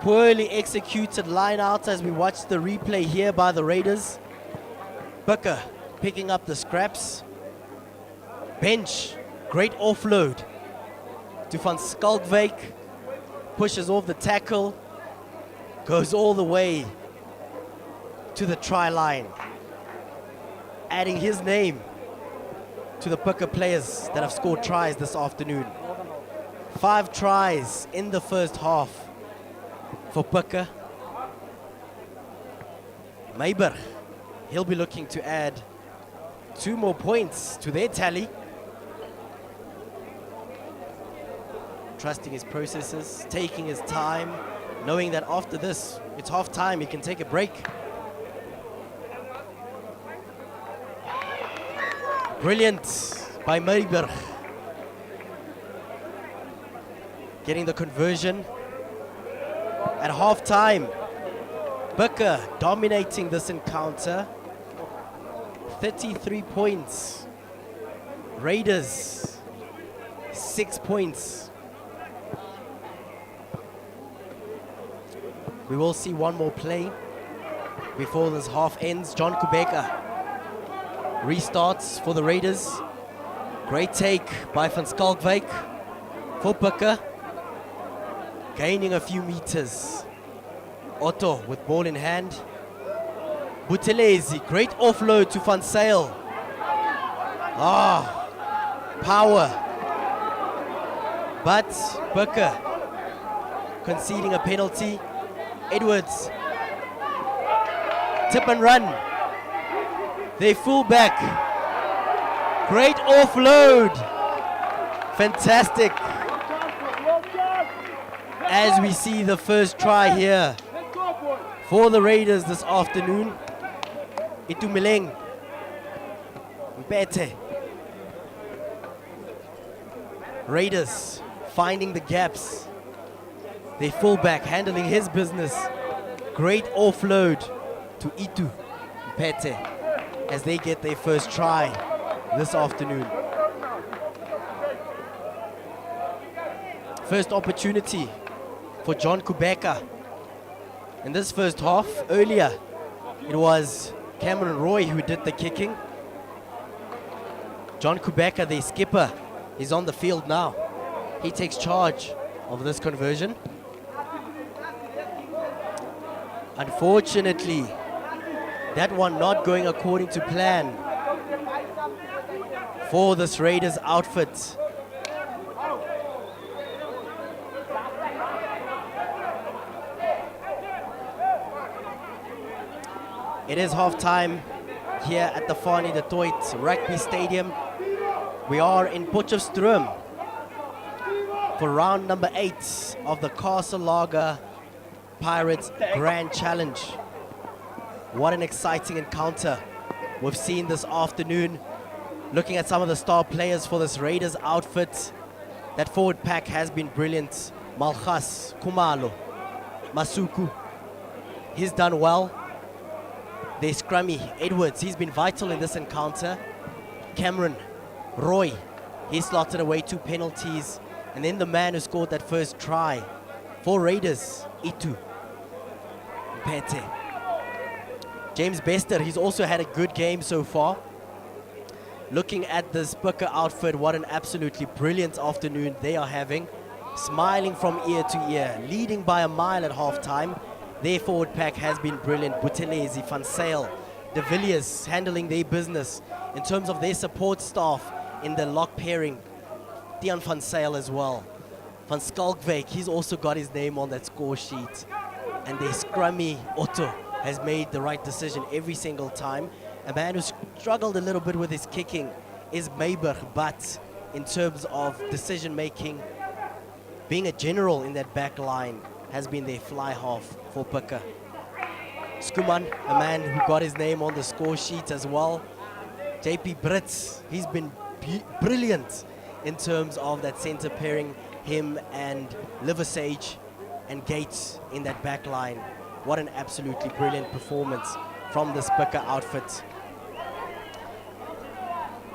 Poorly executed line out as we watch the replay here by the Raiders. Booker picking up the scraps. bench, great offload to Van Skalkwyk, pushes off the tackle, goes all the way to the try line, adding his name to the Pucker players that have scored tries this afternoon. 5 tries in the first half for Pucker. Meiberg, he'll be looking to add 2 more points to their tally. Trusting his processes, taking his time, knowing that after this, it's half time, he can take a break. Brilliant by Meiberg. Getting the conversion at half time. Pucker dominating this encounter. 33 points. Raiders 6 points. We will see one more play before this half ends. John Kubeka restarts for the Raiders. Great take by Van Skalkwyk for Pucker. Gaining a few meters. Otto with ball in hand. Buthelezi, great offload to Van Sail. Power. But Pucker conceding a penalty. Edwards, tip and run. They full back. Great offload. Fantastic. As we see the first try here for the Raiders this afternoon. Itumeleng, Mpete. Raiders finding the gaps. They full back, handling his business. Great offload to Itu Mpete as they get their first try this afternoon. First opportunity for John Kubeka. In this first half, earlier, it was Cameron Roy who did the kicking. John Kubeka, the skipper, is on the field now. He takes charge of this conversion. Unfortunately, that one not going according to plan for this Raiders outfit. It is half-time here at the Fanie du Toit Rugby Stadium. We are in Potchefstroom for round number 8 of the Castle Lager Pirates Grand Challenge. What an exciting encounter we've seen this afternoon. Looking at some of the star players for this Raiders outfit, that forward pack has been brilliant. Malchas, Kumalo, Masuku, he's done well. There's scrummy, Edwards, he's been vital in this encounter. Cameron, Roy, he slotted away 2 penalties. And then the man who scored that first try for Raiders, Itu Mpete. James Bester, he's also had a good game so far. Looking at this Pucker outfit, what an absolutely brilliant afternoon they are having. Smiling from ear to ear, leading by a mile at halftime. Their forward pack has been brilliant. Buthelezi, Van Sail, De Villiers handling their business. In terms of their support staff in the lock pairing, Dion Van Sail as well. Van Skalkwyk, he's also got his name on that score sheet. And their scrummy Otto has made the right decision every single time. A man who struggled a little bit with his kicking is Meiberg, but in terms of decision making, being a general in that back line has been their fly half for Pucker. Skuman, a man who got his name on the score sheet as well. JP Brits, he's been brilliant in terms of that center pairing, him and Liversage and Gates in that back line. What an absolutely brilliant performance from this Pucker outfit.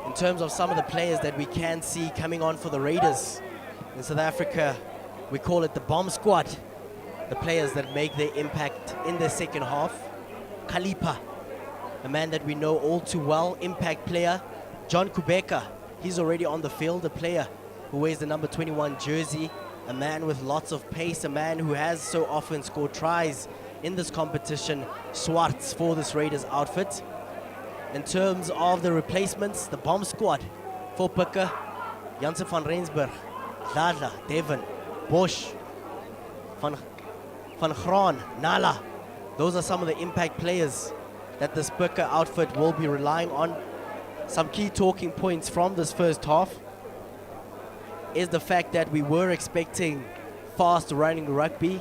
In terms of some of the players that we can see coming on for the Raiders, in South Africa, we call it the bomb squad. The players that make their impact in the second half. Kalipa, a man that we know all too well, impact player. John Kubeka, He's already on the field, a player who wears the number 21 jersey, a man with lots of pace, a man who has so often scored tries in this competition. Warz for this Raiders outfit. In terms of the replacements, the bomb squad for Pikke, Janssen van Rensburg, Dadla, Devon, Bosch, Van Graan, Nala. Those are some of the impact players that this Pikke outfit will be relying on. Some key talking points from this first half is the fact that we were expecting fast running rugby.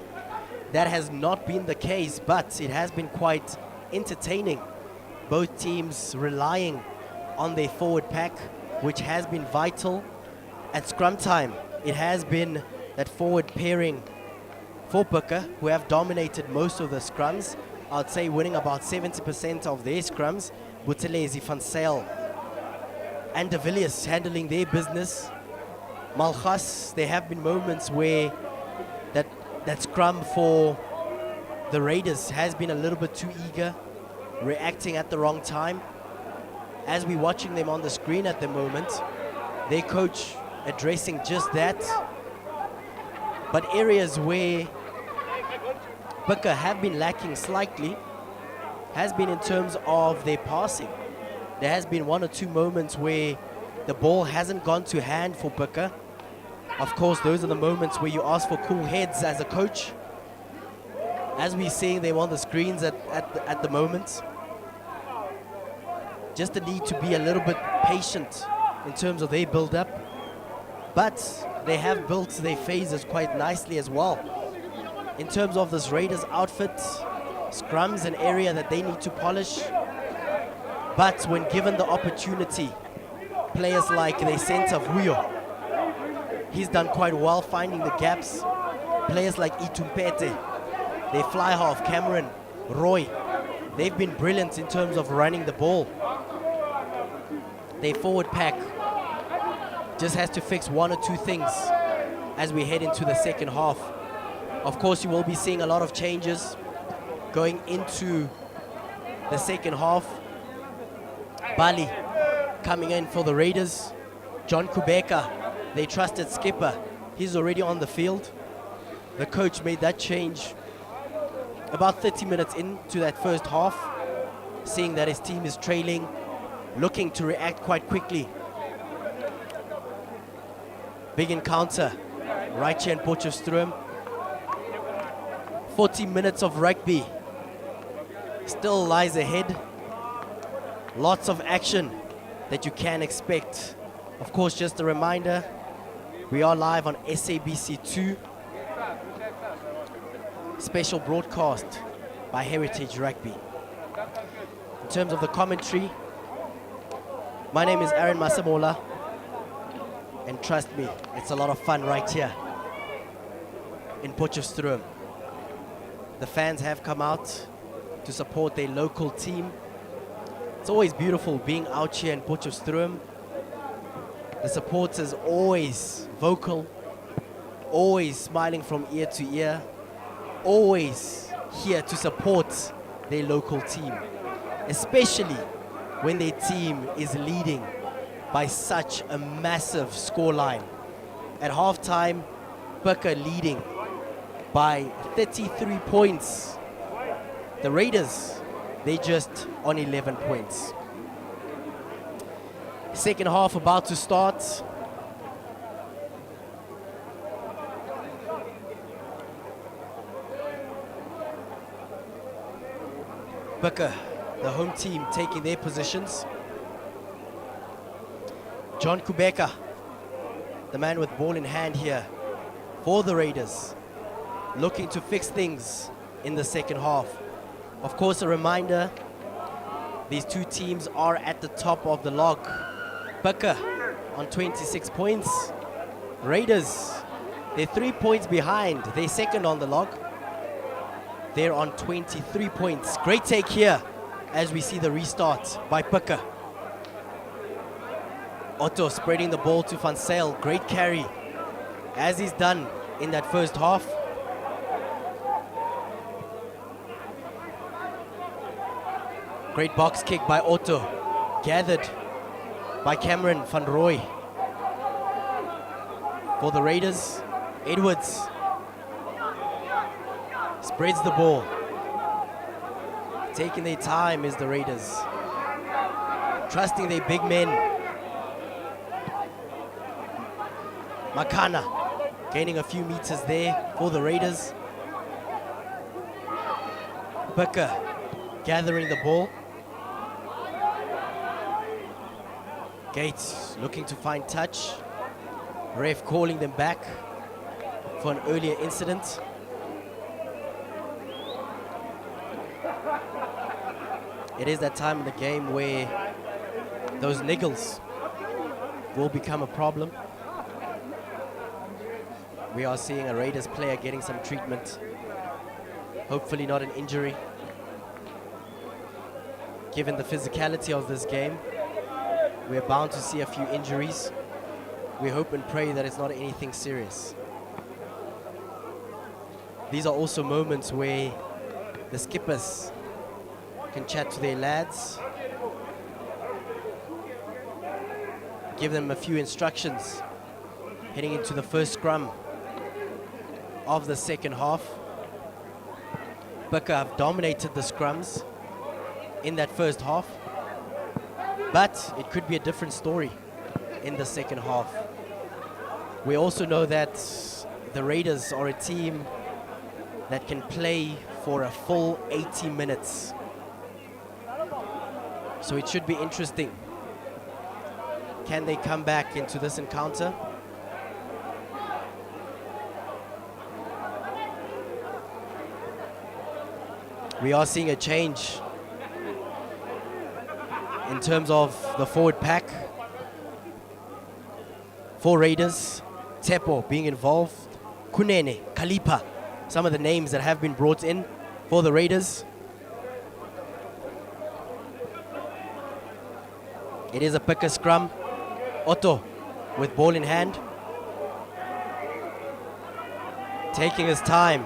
That has not been the case, but it has been quite entertaining. Both teams relying on their forward pack, which has been vital. At scrum time, it has been that forward pairing for Pikke, who have dominated most of the scrums. I'd say winning about 70% of their scrums. Buthelezi, Van Sail, and De Villiers handling their business. Malchus, there have been moments where that scrum for the Raiders has been a little bit too eager, reacting at the wrong time. As we're watching them on the screen at the moment, their coach addressing just that. But areas where Pikke have been lacking slightly has been in terms of their passing. There has been one or two moments where the ball hasn't gone to hand for Pikke. Of course, those are the moments where you ask for cool heads as a coach. As we're seeing them on the screens at the moment, just the need to be a little bit patient in terms of their build-up. But they have built their phases quite nicely as well. In terms of this Raiders outfit, scrums an area that they need to polish. But when given the opportunity, players like their center, Vuyo, he's done quite well finding the gaps. Players like Itumpete, their fly half, Cameron, Roy, they've been brilliant in terms of running the ball. Their forward pack just has to fix one or two things as we head into the second half. Of course, you will be seeing a lot of changes going into the second half. Bali coming in for the Raiders. John Kubeka, they trusted skipper, he's already on the field. The coach made that change about 30 minutes into that first half, seeing that his team is trailing, looking to react quite quickly. Big encounter right here in Potchefstroom. 40 minutes of rugby still lies ahead. Lots of action that you can expect. Of course, just a reminder, we are live on SABC 2. Special broadcast by Heritage Rugby. In terms of the commentary, my name is Aaron Masamola, and trust me, it's a lot of fun right here in Potchefstroom. The fans have come out to support their local team. It's always beautiful being out here in Potchefstroom. The supporters always vocal, always smiling from ear to ear, always here to support their local team, especially when their team is leading by such a massive scoreline. At halftime, Pikke leading by 33 points. The Raiders, they just on 11 points. Second half about to start. Pikke, the home team, taking their positions. John Kubeka, the man with ball in hand here for the Raiders, looking to fix things in the second half. Of course, a reminder, these two teams are at the top of the log. Pikke on 26 points. Raiders, they're 3 points behind. They're second on the log. They're on 23 points. Great take here as we see the restart by Pikke. Otto spreading the ball to Van Sail. Great carry, as he's done in that first half. Great box kick by Otto. Gathered by Cameron van Rooy. For the Raiders, Edwards spreads the ball. Taking their time is the Raiders. Trusting their big men. Makana gaining a few meters there for the Raiders. Booker gathering the ball. Gates looking to find touch. Ref calling them back for an earlier incident. It is that time in the game where those niggles will become a problem. We are seeing a Raiders player getting some treatment. Hopefully not an injury. Given the physicality of this game, we're bound to see a few injuries. We hope and pray that it's not anything serious. These are also moments where the skippers can chat to their lads, give them a few instructions heading into the first scrum of the second half. Booker have dominated the scrums in that first half, but it could be a different story in the second half. We also know that the Raiders are a team that can play for a full 80 minutes. So it should be interesting. Can they come back into this encounter? We are seeing a change in terms of the forward pack. For Raiders, Tepo being involved, Kunene, Kalipa, some of the names that have been brought in for the Raiders. It is a picker scrum. Otto with ball in hand, taking his time.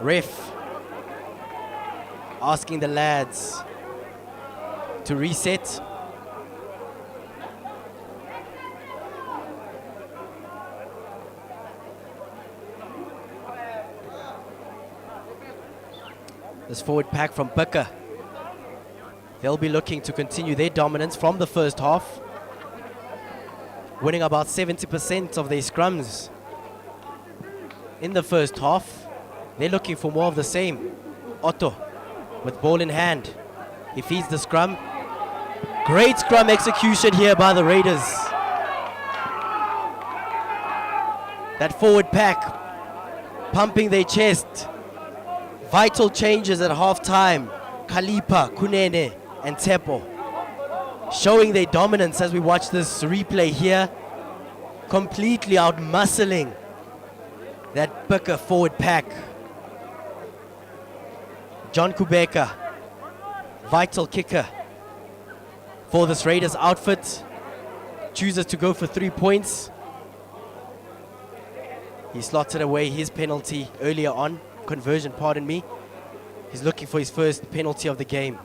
Ref asking the lads to reset. This forward pack from Booker, they'll be looking to continue their dominance from the first half, winning about 70% of their scrums in the first half. They're looking for more of the same. Otto with ball in hand. He feeds the scrum. Great scrum execution here by the Raiders. That forward pack pumping their chest. Vital changes at half-time. Kalipa, Kunene, and Tepo showing their dominance as we watch this replay here. Completely out-muscling that Booker forward pack. John Kubeka, vital kicker for this Raiders outfit, chooses to go for 3 points. He slotted away his penalty earlier on, conversion, pardon me. He's looking for his first penalty of the game.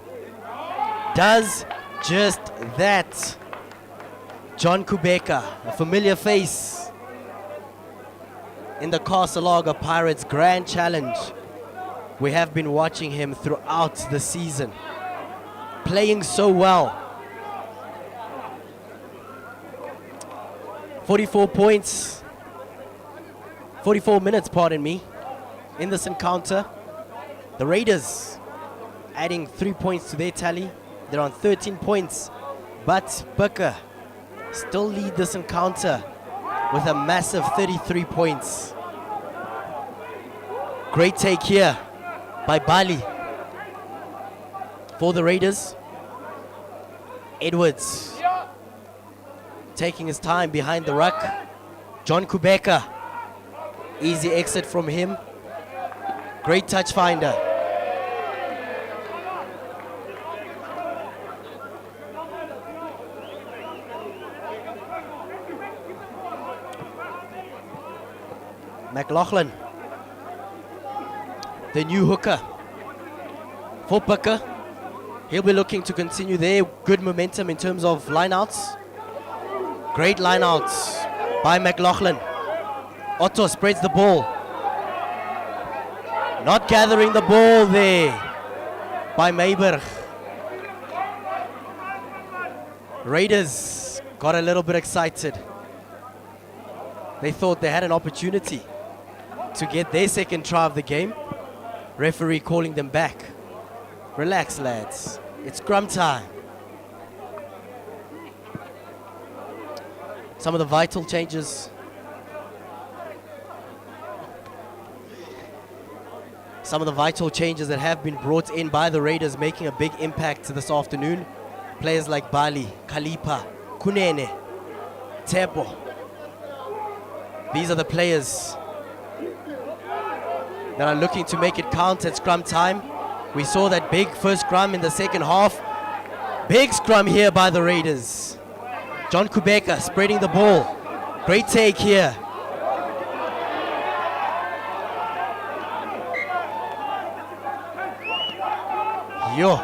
Does just that. John Kubeka, a familiar face in the Castle Pirates Grand Challenge. We have been watching him throughout the season, playing so well. 44 points, 44 minutes, pardon me, in this encounter. The Raiders adding 3 points to their tally. They're on 13 points, but Booker still lead this encounter with a massive 33 points. Great take here by Bali for the Raiders. Edwards taking his time behind the ruck. John Kubeka, easy exit from him. Great touch finder. McLaughlin, the new hooker for Booker. He'll be looking to continue their good momentum in terms of lineouts. Great lineouts by McLaughlin. Otto spreads the ball. Not gathering the ball there by Meiberg. Raiders got a little bit excited. They thought they had an opportunity to get their second try of the game. Referee calling them back. Relax, lads. It's scrum time. Some of the vital changes. Some of the vital changes that have been brought in by the Raiders making a big impact this afternoon. Players like Bali, Kalipa, Kunene, Tepo. These are the players that are looking to make it count at scrum time. We saw that big first scrum in the second half. Big scrum here by the Raiders. John Kubeka spreading the ball. Great take here. Yo.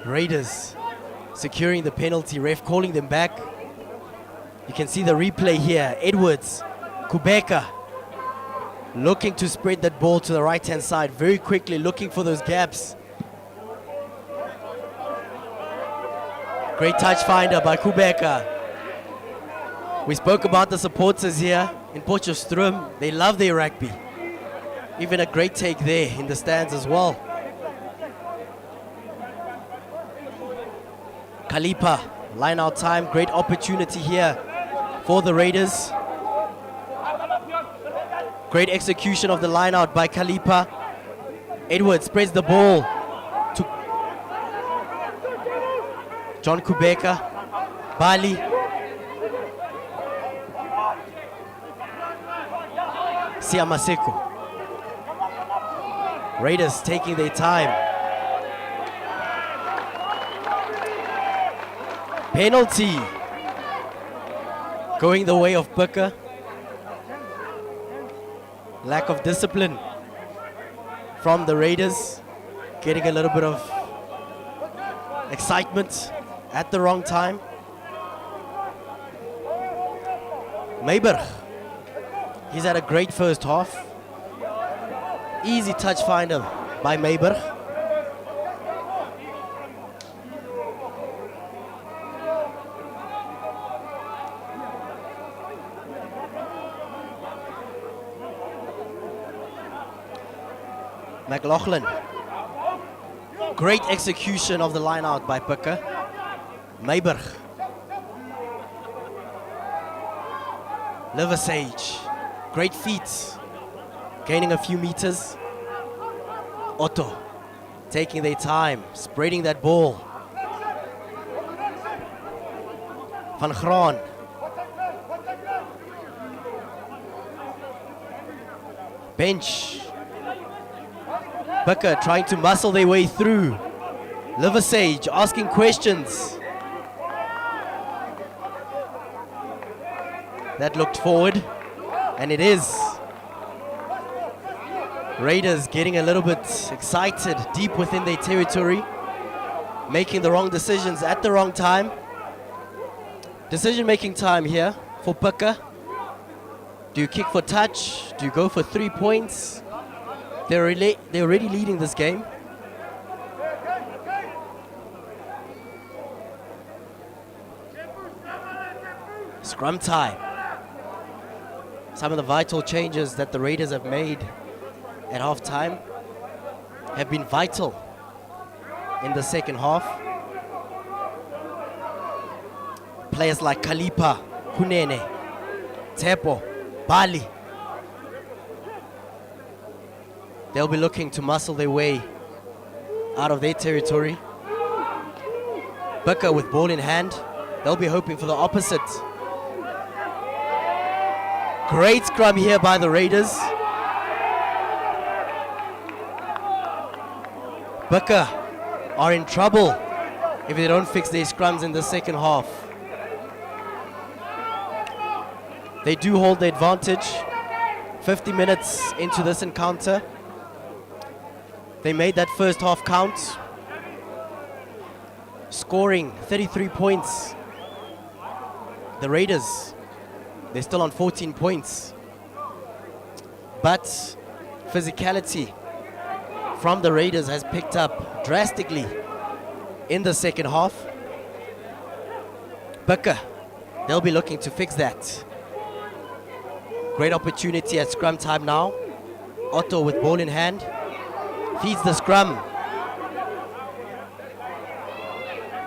Raiders securing the penalty, ref calling them back. You can see the replay here. Edwards, Kubeka looking to spread that ball to the right hand side very quickly, looking for those gaps. Great touch finder by Kubeka. We spoke about the supporters here in Potchefstroom. They love their rugby. Even a great take there in the stands as well. Kalipa, line out time, great opportunity here for the Raiders. Great execution of the line out by Kalipa. Edwards spreads the ball to John Kubeka. Bali. Siamaseko. Raiders taking their time. Penalty going the way of Booker. Lack of discipline from the Raiders, getting a little bit of excitement at the wrong time. Meiberg, he's had a great first half. Easy touch finder by Meiberg. McLaughlin. Great execution of the line out by Picker. Meiberg. Liversage. Great feet. Gaining a few meters. Otto. Taking their time. Spreading that ball. Van Graan. Bench. Picker trying to muscle their way through. Liversage asking questions. That looked forward, and it is. Raiders getting a little bit excited deep within their territory, making the wrong decisions at the wrong time. Decision-making time here for Picker. Do you kick for touch? Do you go for 3 points? They're already leading this game. Scrum time. Some of the vital changes that the Raiders have made at half-time have been vital in the second half. Players like Kalipa, Kunene, Tepo, Bali. They'll be looking to muscle their way out of their territory. Picker with ball in hand. They'll be hoping for the opposite. Great scrum here by the Raiders. Picker are in trouble if they don't fix their scrums in the second half. They do hold the advantage. 50 minutes into this encounter. They made that first half count, scoring 33 points. The Raiders, they're still on 14 points. But physicality from the Raiders has picked up drastically in the second half. Bukka, they'll be looking to fix that. Great opportunity at scrum time now. Otto with ball in hand, feeds the scrum.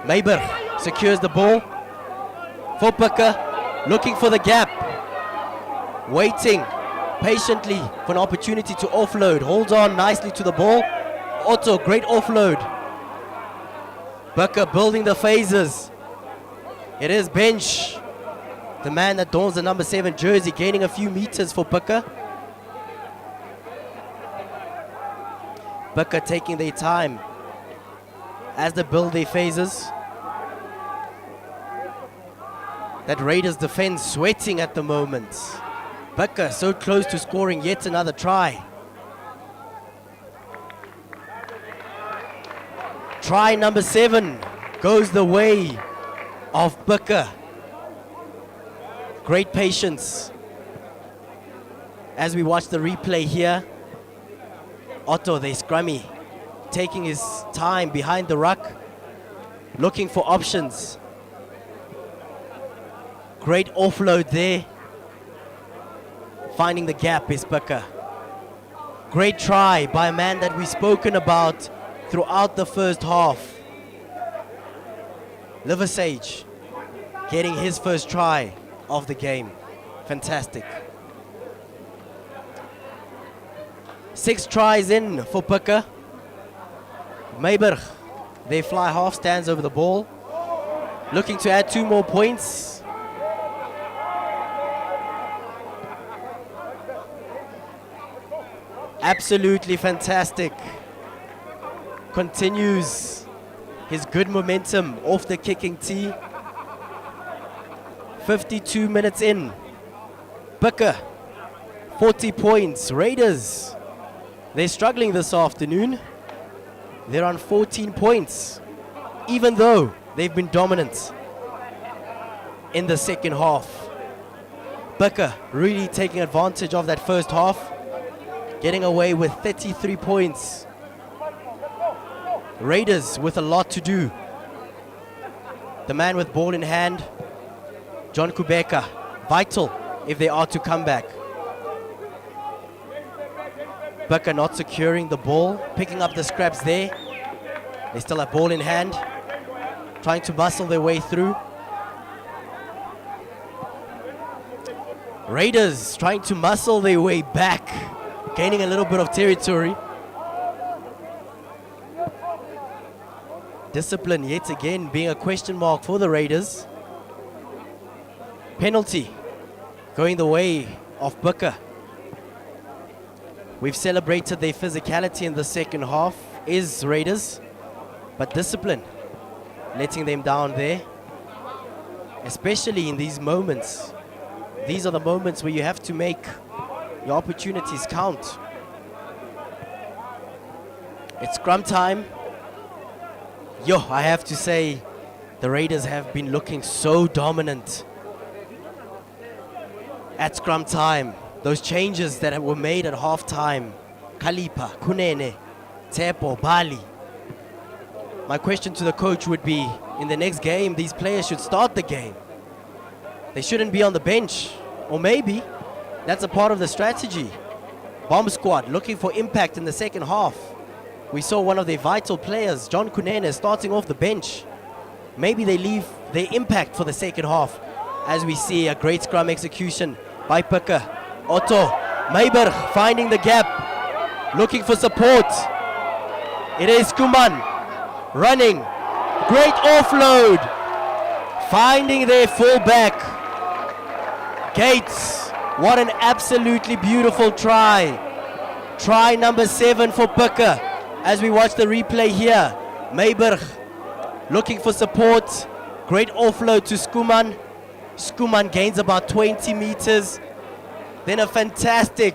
Meiber secures the ball for Bukka, looking for the gap, waiting patiently for an opportunity to offload. Holds on nicely to the ball. Otto, great offload. Bukka building the phases. It is Bench, the man that dons the number 7 jersey, gaining a few meters for Bukka. Bukka taking their time as they build their phases. That Raiders defense sweating at the moment. Bukka so close to scoring yet another try. Try number 7 goes the way of Bukka. Great patience as we watch the replay here. Otto, the scrummy, taking his time behind the ruck, looking for options. Great offload there. Finding the gap is Bukka. Great try by a man that we've spoken about throughout the first half. Liversage getting his first try of the game. Fantastic. 6 tries in for Bukka. Meiber, they fly half stands over the ball, looking to add 2 more points. Absolutely fantastic. Continues his good momentum off the kicking tee. 52 minutes in. Bukka, 40 points. Raiders, they're struggling this afternoon. They're on 14 points, even though they've been dominant in the second half. Bukka really taking advantage of that first half, getting away with 33 points. Raiders with a lot to do. The man with ball in hand, John Kubeka, vital if they are to come back. Bukka not securing the ball, picking up the scraps there. They still have ball in hand, trying to muscle their way through. Raiders trying to muscle their way back, gaining a little bit of territory. Discipline yet again being a question mark for the Raiders. Penalty going the way of Bukka. We've celebrated their physicality in the second half is Raiders, but discipline letting them down there, especially in these moments. These are the moments where you have to make your opportunities count. It's scrum time. I have to say, the Raiders have been looking so dominant at scrum time. Those changes that were made at halftime, Kalipa, Kunene, Tepo, Bali. My question to the coach would be, in the next game, these players should start the game. They shouldn't be on the bench. Or maybe that's a part of the strategy. Bomb squad looking for impact in the second half. We saw one of their vital players, John Kunene, starting off the bench. Maybe they leave their impact for the second half, as we see a great scrum execution by Bukka. Otto, Meiber finding the gap, looking for support. It is Kuman running, great offload, finding their fullback. Gates, what an absolutely beautiful try. Try number 7 for Bukka. As we watch the replay here, Meiber looking for support, great offload to Skuman. Skuman gains about 20 meters. Then a fantastic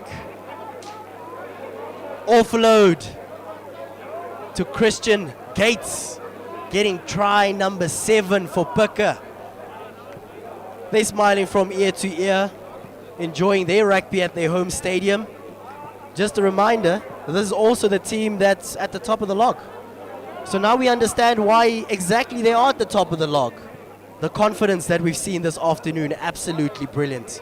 offload to Christian Gates, getting try number 7 for Picker. They're smiling from ear to ear, enjoying their rugby at their home stadium. Just a reminder, this is also the team that's at the top of the log. So now we understand why exactly they are at the top of the log. The confidence that we've seen this afternoon, absolutely brilliant.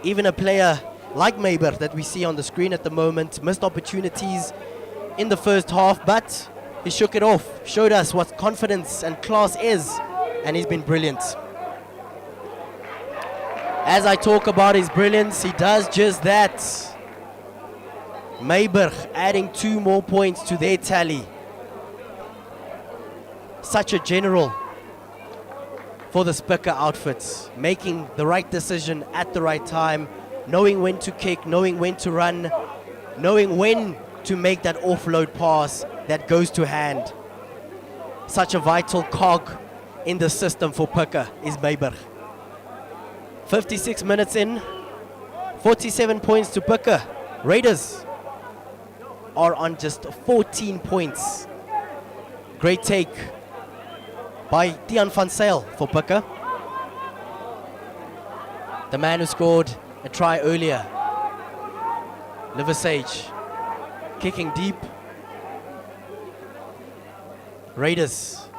Even a player like Mayber that we see on the screen at the moment, missed opportunities in the first half, but he shook it off, showed us what confidence and class is, and he's been brilliant. As I talk about his brilliance, he does just that. Mayber adding 2 more points to their tally. Such a general for the Spicker outfits, making the right decision at the right time, knowing when to kick, knowing when to run, knowing when to make that offload pass that goes to hand. Such a vital cog in the system for Picker is Mayber. 56 minutes in, 47 points to Picker. Raiders are on just 14 points. Great take by Dion van Zyl for Picker. The man who scored a try earlier. Liversage kicking deep. Raiders,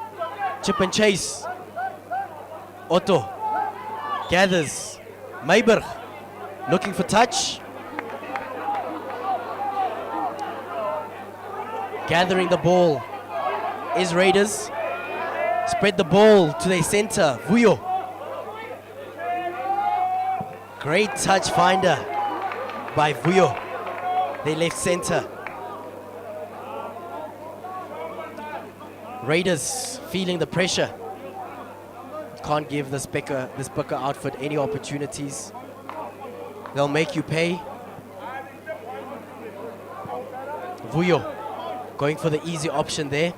chip and chase. Otto gathers. Mayber looking for touch. Gathering the ball is Raiders. Spread the ball to their center, Vuyo. Great touch finder by Vuyo, their left center. Raiders feeling the pressure. Can't give this Picker outfit any opportunities. They'll make you pay. Vuyo going for the easy option there,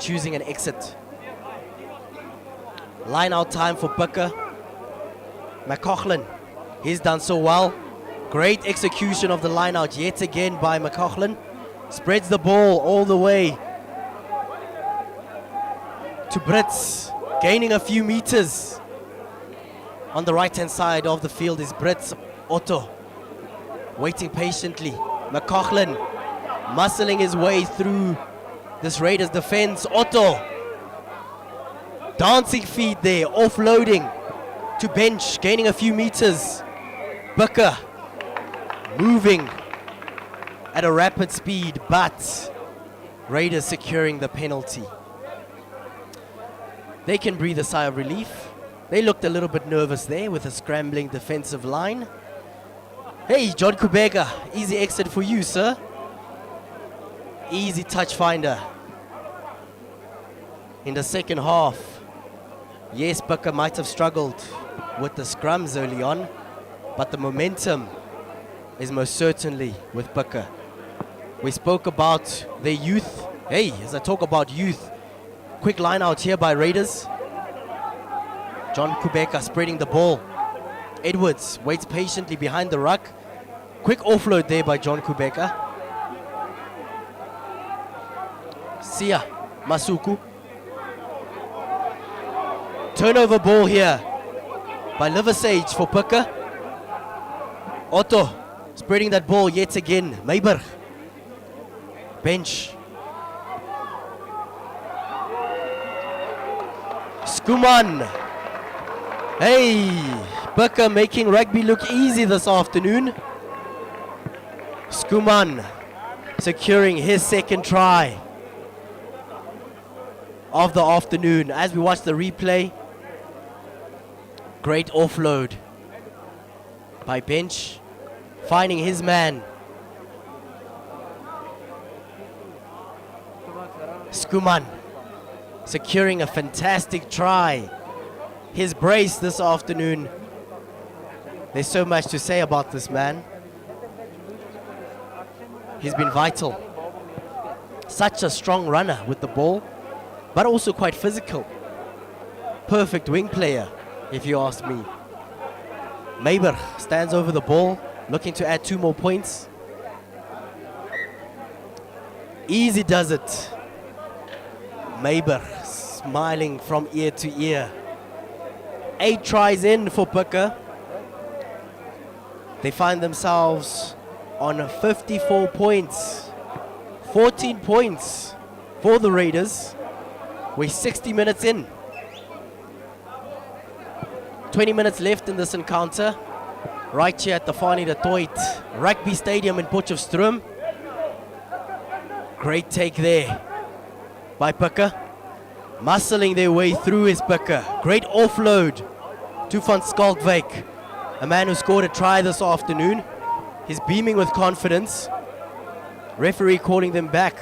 choosing an exit. Line out time for Picker. McCaughlin, he's done so well. Great execution of the line out yet again by McCaughlin. Spreads the ball all the way to Brits, gaining a few meters. On the right hand side of the field is Brits. Otto waiting patiently. McCaughlin muscling his way through this Raiders defense. Otto, dancing feet there, offloading to bench, gaining a few meters. Picker moving at a rapid speed, but Raiders securing the penalty. They can breathe a sigh of relief. They looked a little bit nervous there with a scrambling defensive line. Hey, John Kubeka, easy exit for you, sir. Easy touch finder. In the second half, yes, Picker might have struggled with the scrums early on, but the momentum is most certainly with Picker. We spoke about their youth. Hey, as I talk about youth, quick line out here by Raiders. John Kubeka spreading the ball. Edwards waits patiently behind the ruck. Quick offload there by John Kubeka. Sia Masuku. Turnover ball here by Liversage for Picker. Otto spreading that ball yet again. Mayber. Bench. Skuman. Hey, Picker making rugby look easy this afternoon. Skuman securing his second try of the afternoon. As we watch the replay, great offload by Bench, finding his man. Skuman securing a fantastic try. His brace this afternoon. There's so much to say about this man. He's been vital. Such a strong runner with the ball, but also quite physical. Perfect wing player, if you ask me. Mayber stands over the ball, looking to add 2 more points. Easy does it. Meiber smiling from ear to ear. 8 tries in for Picker. They find themselves on 54 points. 14 points for the Raiders. We're 60 minutes in. 20 minutes left in this encounter. Right here at the Fanie du Toit Rugby Stadium in Potchefstroom. Great take there by Picker. Muscling their way through is Picker. Great offload to Van Schalkwyk, a man who scored a try this afternoon. He's beaming with confidence. Referee calling them back.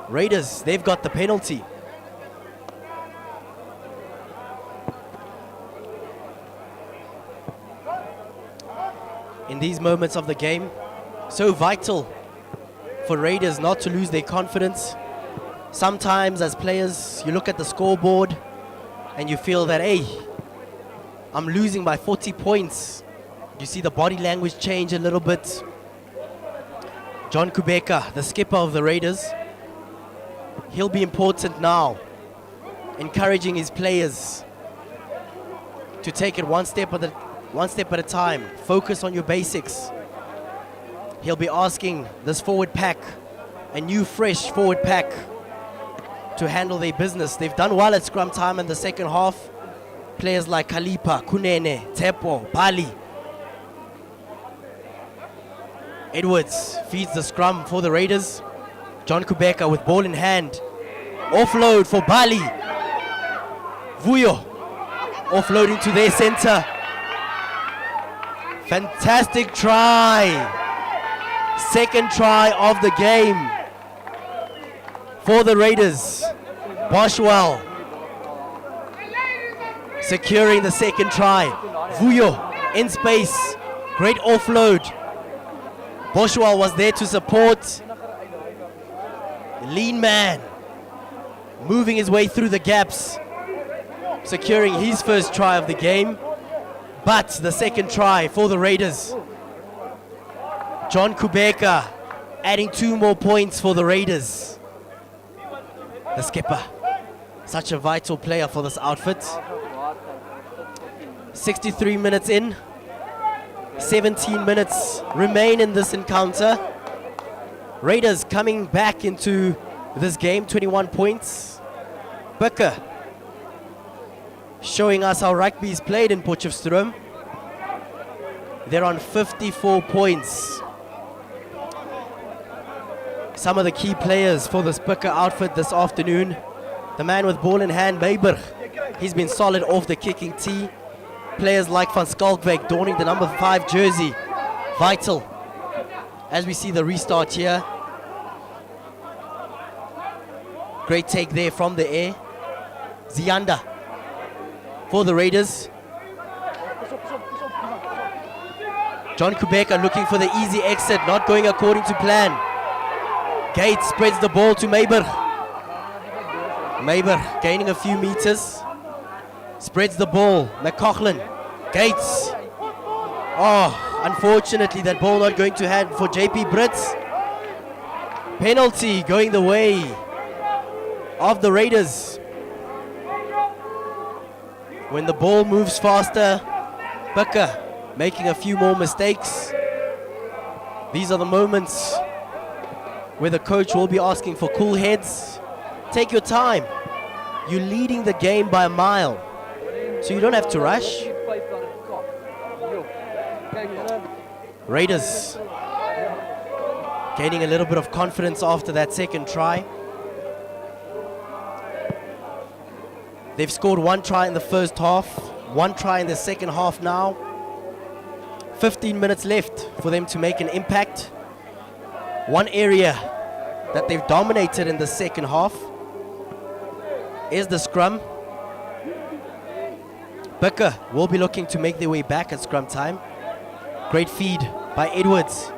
Raiders, they've got the penalty. In these moments of the game, so vital for Raiders not to lose their confidence. Sometimes as players, you look at the scoreboard and you feel that, hey, I'm losing by 40 points. You see the body language change a little bit. John Kubeka, the skipper of the Raiders, he'll be important now, encouraging his players to take it one step at a time. Focus on your basics. He'll be asking this forward pack, a new fresh forward pack, to handle their business. They've done well at scrum time in the second half. Players like Kalipa, Kunene, Tepo, Bali. Edwards feeds the scrum for the Raiders. John Kubeka with ball in hand. Offload for Bali. Vuyo offloading to their center. Fantastic try. Second try of the game for the Raiders. Boshwell securing the second try. Vuyo in space. Great offload. Boshwell was there to support. Lean man moving his way through the gaps, securing his first try of the game. But the second try for the Raiders. John Kubeka adding 2 more points for the Raiders. The skipper, such a vital player for this outfit. 63 minutes in, 17 minutes remain in this encounter. Raiders coming back into this game, 21 points. Picker showing us how rugby is played in Potchefstroom. They're on 54 points. Some of the key players for this Picker outfit this afternoon. The man with ball in hand, Meiber. He's been solid off the kicking tee. Players like Van Schalkwyk donning the number 5 jersey. Vital as we see the restart here. Great take there from the air. Zianda for the Raiders. John Kubeka looking for the easy exit, not going according to plan. Gates spreads the ball to Meiber. Meiber gaining a few meters. Spreads the ball. McCaughlin. Gates. Oh, unfortunately that ball not going to hand for JP Brits. Penalty going the way of the Raiders. When the ball moves faster, Picker making a few more mistakes. These are the moments where the coach will be asking for cool heads. Take your time. You're leading the game by a mile, so you don't have to rush. Raiders gaining a little bit of confidence after that second try. They've scored 1 try in the first half, 1 try in the second half now. 15 minutes left for them to make an impact. One area that they've dominated in the second half is the scrum. Picker will be looking to make their way back at scrum time. Great feed by Edwards.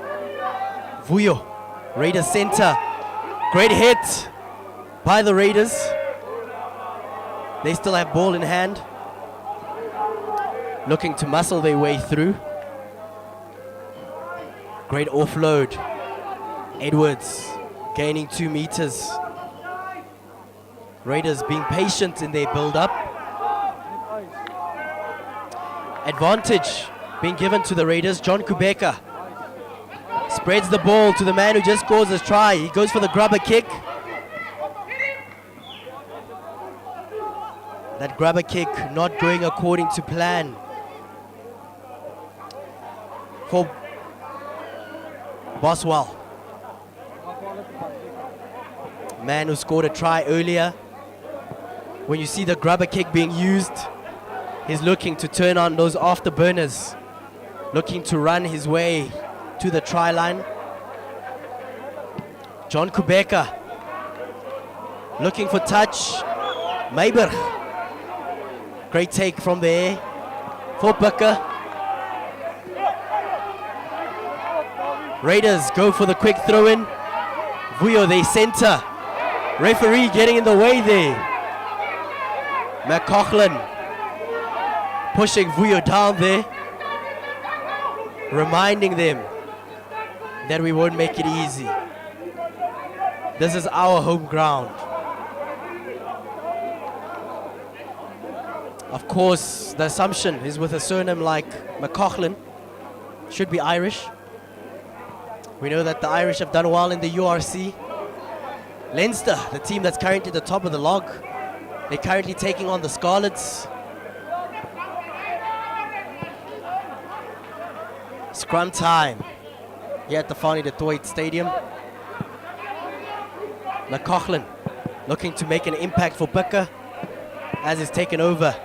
Vuyo, Raiders center. Great hit by the Raiders. They still have ball in hand. Looking to muscle their way through. Great offload. Edwards Gaining 2 meters. Raiders being patient in their build-up. Advantage being given to the Raiders. John Kubeka spreads the ball to the man who just scores his try. He goes for the grubber kick. That grubber kick not going according to plan for Boswell. Man who scored a try earlier. When you see the grubber kick being used, he's looking to turn on those afterburners, looking to run his way to the try line. John Kubeka looking for touch. Meiber. Great take from there for Booker. Raiders go for the quick throw in. Vuyo, they center. Referee getting in the way there. McCaughlin pushing Vuyo down there, reminding them that we won't make it easy. This is our home ground. Of course, the assumption is with a surname like McCaughlin, should be Irish. We know that the Irish have done well in the URC. Leinster, the team that's currently at the top of the log, they're currently taking on the Scarlets. Scrum time here at the Fanie du Toit Stadium. McCaughlin looking to make an impact for Booker as he's taken over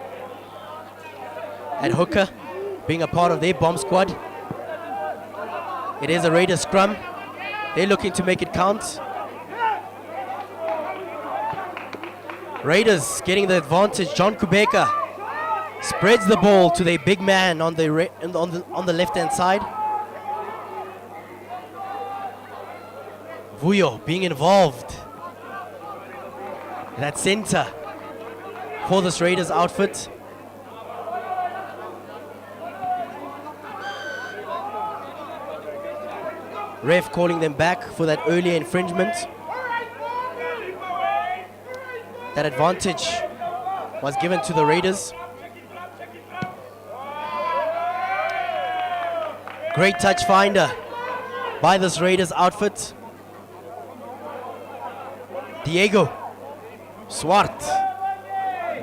at hooker, being a part of their bomb squad. It is a Raiders scrum. They're looking to make it count. Raiders getting the advantage. John Kubeka spreads the ball to their big man on the left-hand side. Vuyo being involved in that center for this Raiders outfit. Ref calling them back for that earlier infringement. That advantage was given to the Raiders. Great touch finder by this Raiders outfit. Diego Swart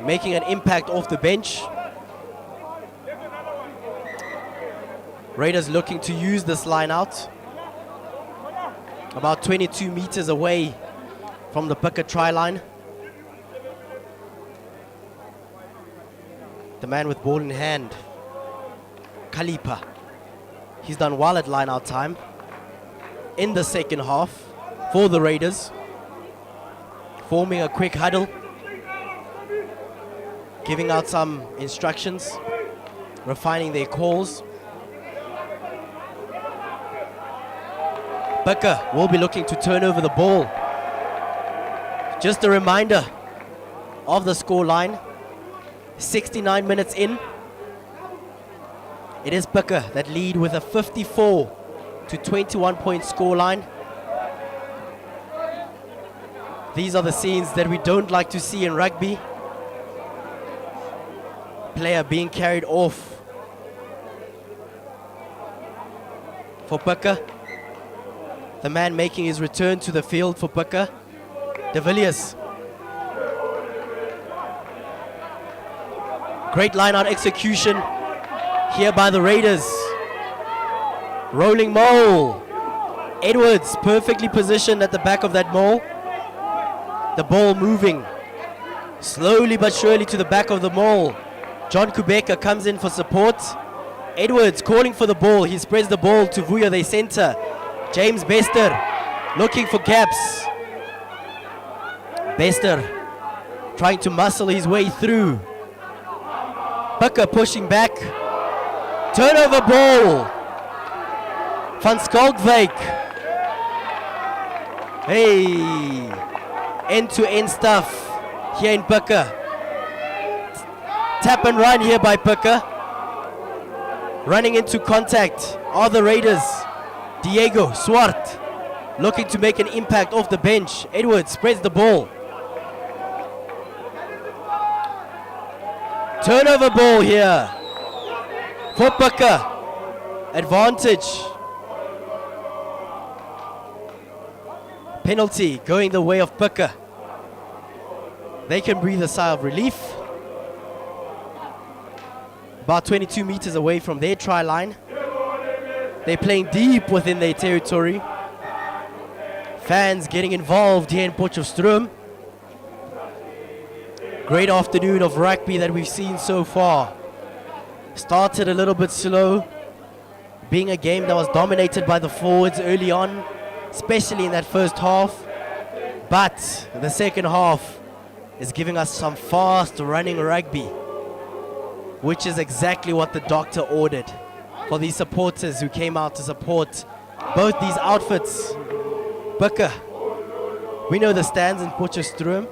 making an impact off the bench. Raiders looking to use this line out. About 22 meters away from the Booker try line. The man with ball in hand, Kalipa. He's done well at line out time in the second half for the Raiders. Forming a quick huddle, giving out some instructions, refining their calls. Booker will be looking to turn over the ball. Just a reminder of the score line. 69 minutes in. It is Booker that lead with a 54 to 21 point score line. These are the scenes that we don't like to see in rugby. Player being carried off for Booker. The man making his return to the field for Booker, De Villiers. Great line-out execution here by the Raiders. Rolling mole. Edwards perfectly positioned at the back of that mole. The ball moving slowly but surely to the back of the mole. John Kubeka comes in for support. Edwards calling for the ball. He spreads the ball to Vuyo, they center. James Bester looking for gaps. Bester trying to muscle his way through. Booker pushing back. Turnover ball. Van Skalkwyk. Hey. End-to-end stuff here in Booker. Tap and run here by Booker. Running into contact are the Raiders. Diego Swart looking to make an impact off the bench. Edwards spreads the ball. Turnover ball here for Booker. Advantage. Penalty going the way of Booker. They can breathe a sigh of relief. About 22 meters away from their try line. They're playing deep within their territory. Fans getting involved here in Potchefstroom. Great afternoon of rugby that we've seen so far. Started a little bit slow, being a game that was dominated by the forwards early on, especially in that first half. But the second half is giving us some fast running rugby, which is exactly what the doctor ordered for these supporters who came out to support both these outfits. Booker, we know the stands in Potchefstroom.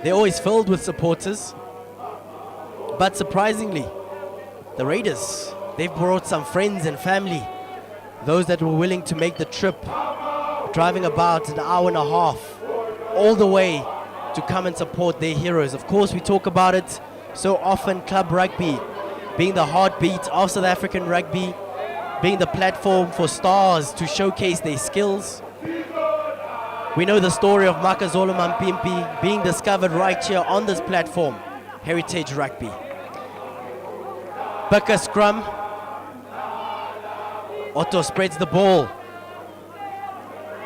They're always filled with supporters. But surprisingly, the Raiders, they've brought some friends and family. Those that were willing to make the trip, driving about an hour and a half, all the way to come and support their heroes. Of course, we talk about it so often, club rugby being the heartbeat of South African rugby, being the platform for stars to showcase their skills. We know the story of Makazole Mampimpi being discovered right here on this platform, Heritage Rugby. Booker scrum. Otto spreads the ball.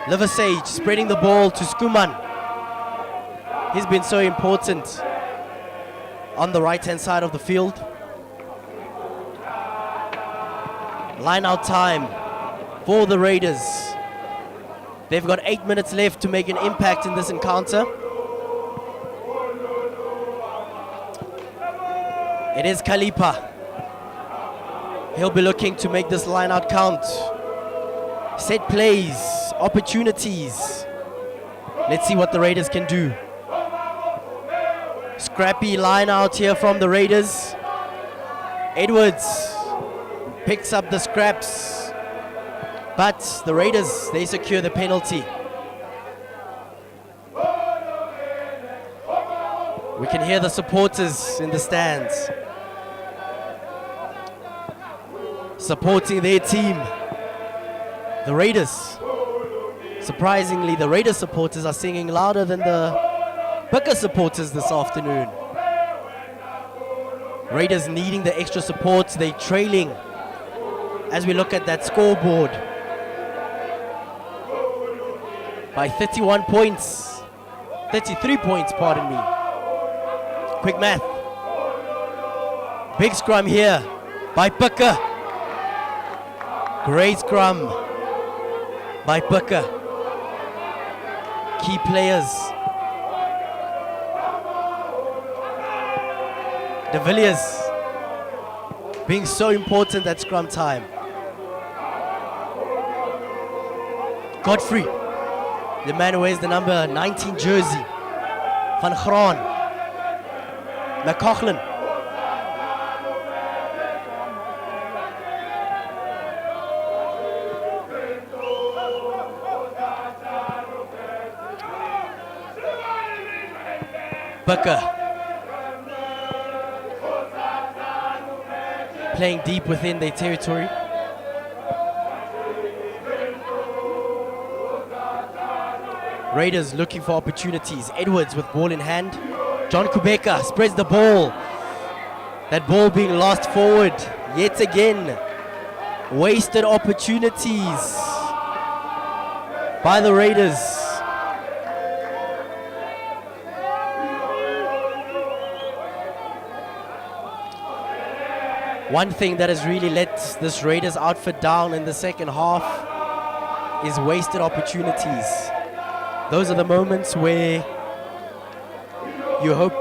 Liversage spreading the ball to Skuman. He's been so important on the right-hand side of the field. Line out time for the Raiders. They've got 8 minutes left to make an impact in this encounter. It is Kalipa. He'll be looking to make this line out count. Set plays, opportunities. Let's see what the Raiders can do. Scrappy line out here from the Raiders. Edwards picks up the scraps. But the Raiders, they secure the penalty. We can hear the supporters in the stands supporting their team. The Raiders, surprisingly, the Raiders supporters are singing louder than the Booker supporters this afternoon. Raiders needing the extra support. They're trailing as we look at that scoreboard by 31 points, 33 points, pardon me. Quick math. Big scrum here by Booker. Great scrum by Booker. Key players. De Villiers being so important at scrum time. Godfrey, the man who wears the number 19 jersey. Van Graan. McCaughlin. Booker playing deep within their territory. Raiders looking for opportunities. Edwards with ball in hand. John Kubeka spreads the ball. That ball being lost forward yet again. Wasted opportunities by the Raiders. One thing that has really let this Raiders outfit down in the second half is wasted opportunities. Those are the moments where you hope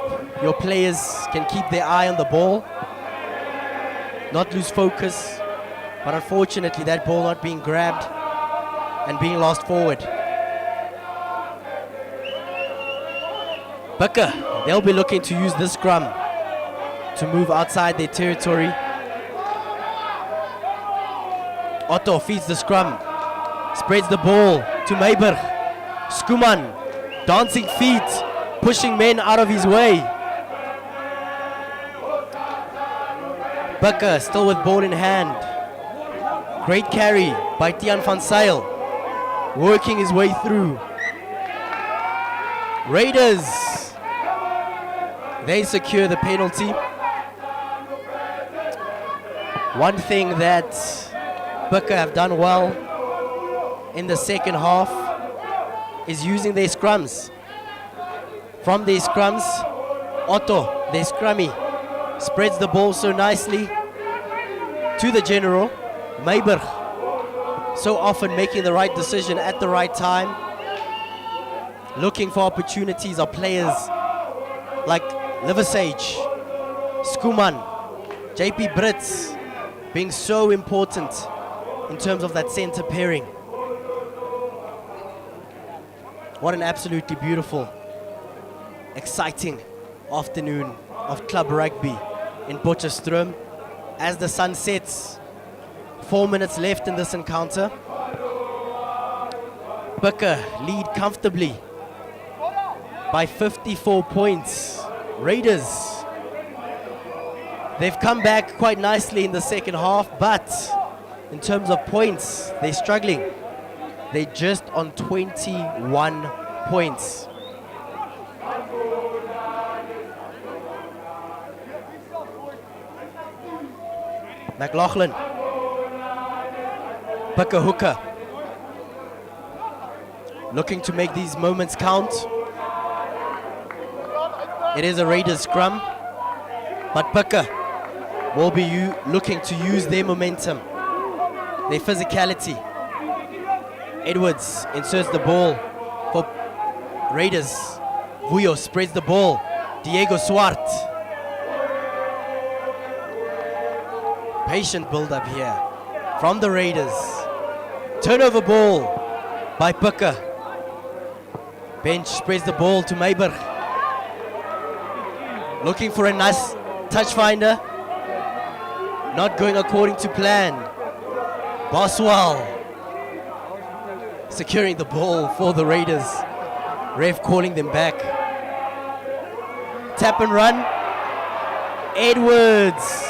your players can keep their eye on the ball, not lose focus, but unfortunately that ball not being grabbed and being lost forward. Booker, they'll be looking to use this scrum to move outside their territory. Otto feeds the scrum, spreads the ball. to Meiberg. Skuman, dancing feet, pushing men out of his way. Bucker still with ball in hand. Great carry by Tian van Zyl, working his way through. Raiders, they secure the penalty. One thing that Bucker have done well in the second half is using their scrums. From their scrums, Otto, their scrummy, spreads the ball so nicely to the general. Meiberg, so often making the right decision at the right time, looking for opportunities of players like Liversage, Skuman, JP Brits, being so important in terms of that center pairing. What an absolutely beautiful, exciting afternoon of club rugby in Potchefstroom as the sun sets. 4 minutes left in this encounter. Bucker lead comfortably by 54 points. Raiders, they've come back quite nicely in the second half, but in terms of points, they're struggling. They're just on 21 points. McLaughlin, Bucker hooker, looking to make these moments count. It is a Raiders scrum, but Bucker will be looking to use their momentum, their physicality. Edwards inserts the ball for Raiders. Vuyo spreads the ball. Diego Swart. Patient build-up here from the Raiders. Turnover ball by Bucker. Bench spreads the ball to Meiberg. Looking for a nice touch finder. Not going according to plan. Boswell securing the ball for the Raiders. Ref calling them back. Tap and run. Edwards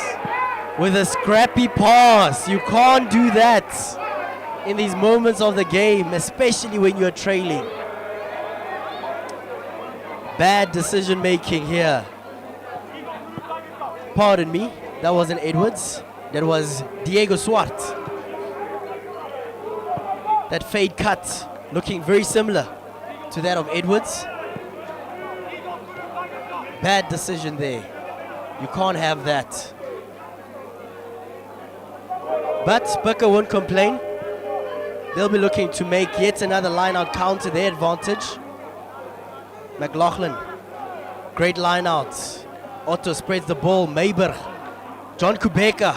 with a scrappy pass. You can't do that in these moments of the game, especially when you're trailing. Bad decision making here. Pardon me, that wasn't Edwards. That was Diego Swart. That fade cut looking very similar to that of Edwards. Bad decision there. You can't have that. But Bucker won't complain. They'll be looking to make yet another line-out counter their advantage. McLaughlin, great line-out. Otto spreads the ball. Meiberg, John Kubeka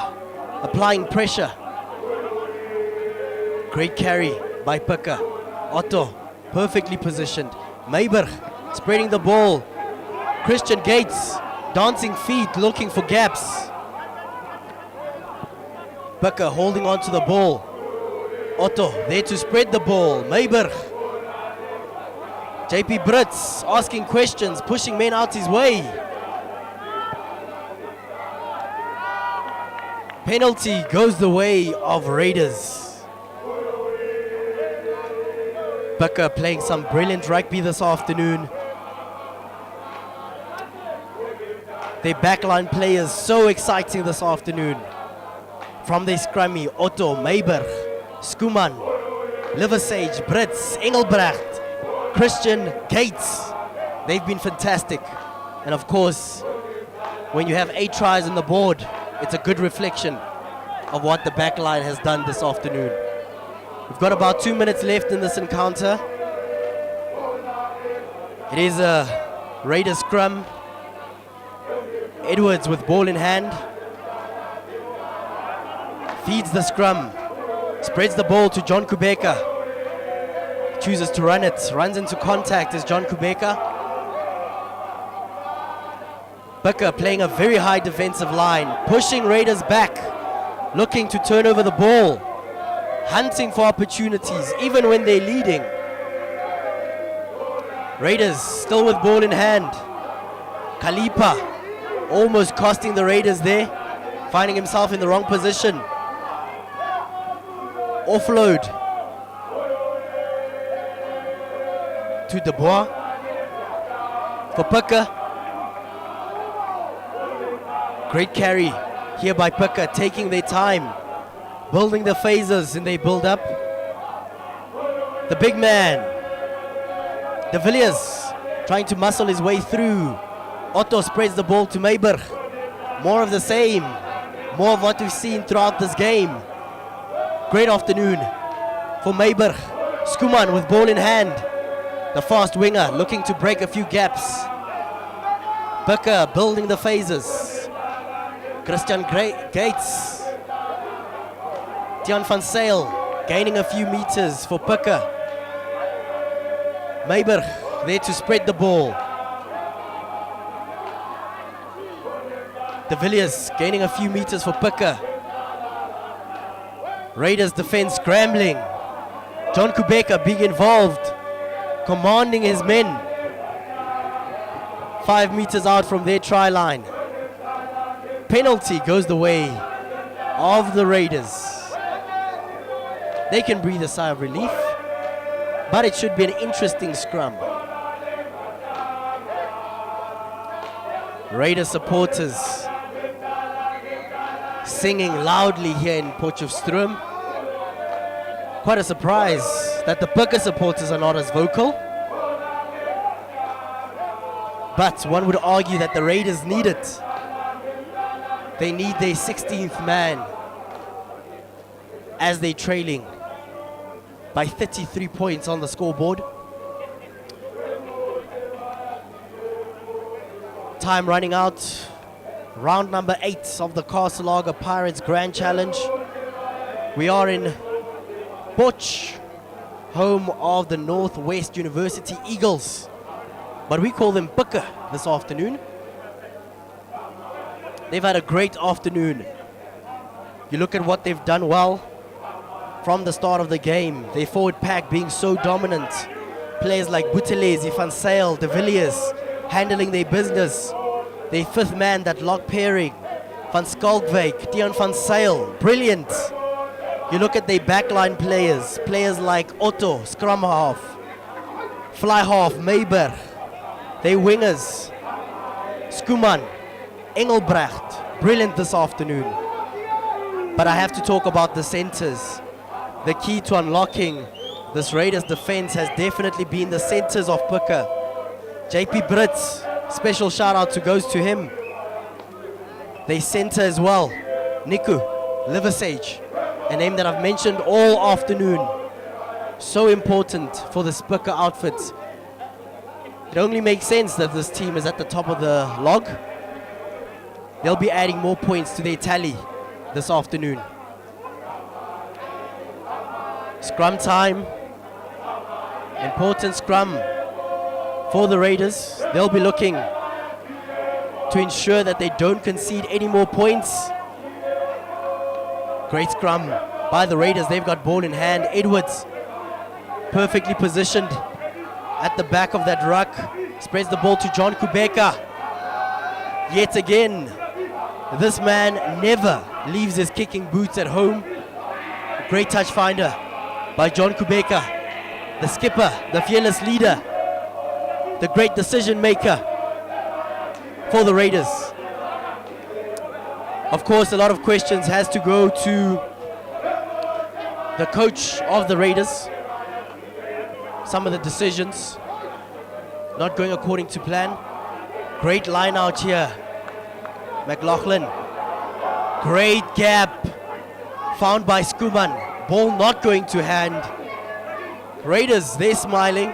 applying pressure. Great carry by Bucker. Otto, perfectly positioned. Meiberg spreading the ball. Christian Gates, dancing feet, looking for gaps. Bucker holding on to the ball. Otto there to spread the ball. Meiberg. JP Brits asking questions, pushing men out his way. Penalty goes the way of Raiders. Bucker playing some brilliant rugby this afternoon. Their backline players so exciting this afternoon. From their scrummy, Otto, Meiberg, Skuman, Liversage, Brits, Engelbrecht, Christian, Gates. They've been fantastic. And of course, when you have 8 tries on the board, it's a good reflection of what the backline has done this afternoon. We've got about 2 minutes left in this encounter. It is a Raiders scrum. Edwards with ball in hand. Feeds the scrum. Spreads the ball to John Kubeka. Chooses to run it. Runs into contact is John Kubeka. Bucker playing a very high defensive line. Pushing Raiders back. Looking to turn over the ball. hunting for opportunities, even when they're leading. Raiders still with ball in hand. Kalipa almost costing the Raiders there, finding himself in the wrong position. Offload to Dubois for Pika. Great carry here by Pika, taking their time, building the phases in their build-up. The big man, De Villiers, trying to muscle his way through. Otto spreads the ball to Meiberg. More of the same, more of what we've seen throughout this game. Great afternoon for Meiberg. Skuman with ball in hand. The fast winger looking to break a few gaps. Pika building the phases. Christian Gates. Tian van Sail gaining a few meters for Pika. Meiberg there to spread the ball. De Villiers gaining a few meters for Pika. Raiders defense scrambling. John Kubeka being involved, commanding his men. 5 meters out from their try line. Penalty goes the way of the Raiders. They can breathe a sigh of relief, but it should be an interesting scrum. Raider supporters singing loudly here in Potchefstroom. Quite a surprise that the Pika supporters are not as vocal. But one would argue that the Raiders need it. They need their 16th man as they're trailing by 33 points on the scoreboard. Time running out. Round number 8 of the Castle Lager Pirates Grand Challenge. We are in Potch, home of the Northwest University Eagles, but we call them Pika this afternoon. They've had a great afternoon. You look at what they've done well from the start of the game. Their forward pack being so dominant. Players like Buthelezi, Van Sail, De Villiers handling their business. Their 5th man, that lock pairing, Van Skalkwyk, Tian van Sail, brilliant. You look at their backline players, players like Otto, scrum half, fly half, Meiberg, their wingers, Skuman, Engelbrecht, brilliant this afternoon. But I have to talk about the centers. The key to unlocking this Raiders defense has definitely been the centers of Pika. JP Brits, special shout out goes to him. They center as well. Niku Liversage, a name that I've mentioned all afternoon. So important for the Pika outfit. It only makes sense that this team is at the top of the log. They'll be adding more points to their tally this afternoon. Scrum time. Important scrum for the Raiders. They'll be looking to ensure that they don't concede any more points. Great scrum by the Raiders. They've got ball in hand. Edwards perfectly positioned at the back of that ruck. Spreads the ball to John Kubeka. Yet again, this man never leaves his kicking boots at home. Great touch finder by John Kubeka, the skipper, the fearless leader, the great decision maker for the Raiders. Of course, a lot of questions has to go to the coach of the Raiders. Some of the decisions not going according to plan. Great line out here. McLaughlin. Great gap found by Skuman. Ball not going to hand. Raiders, they're smiling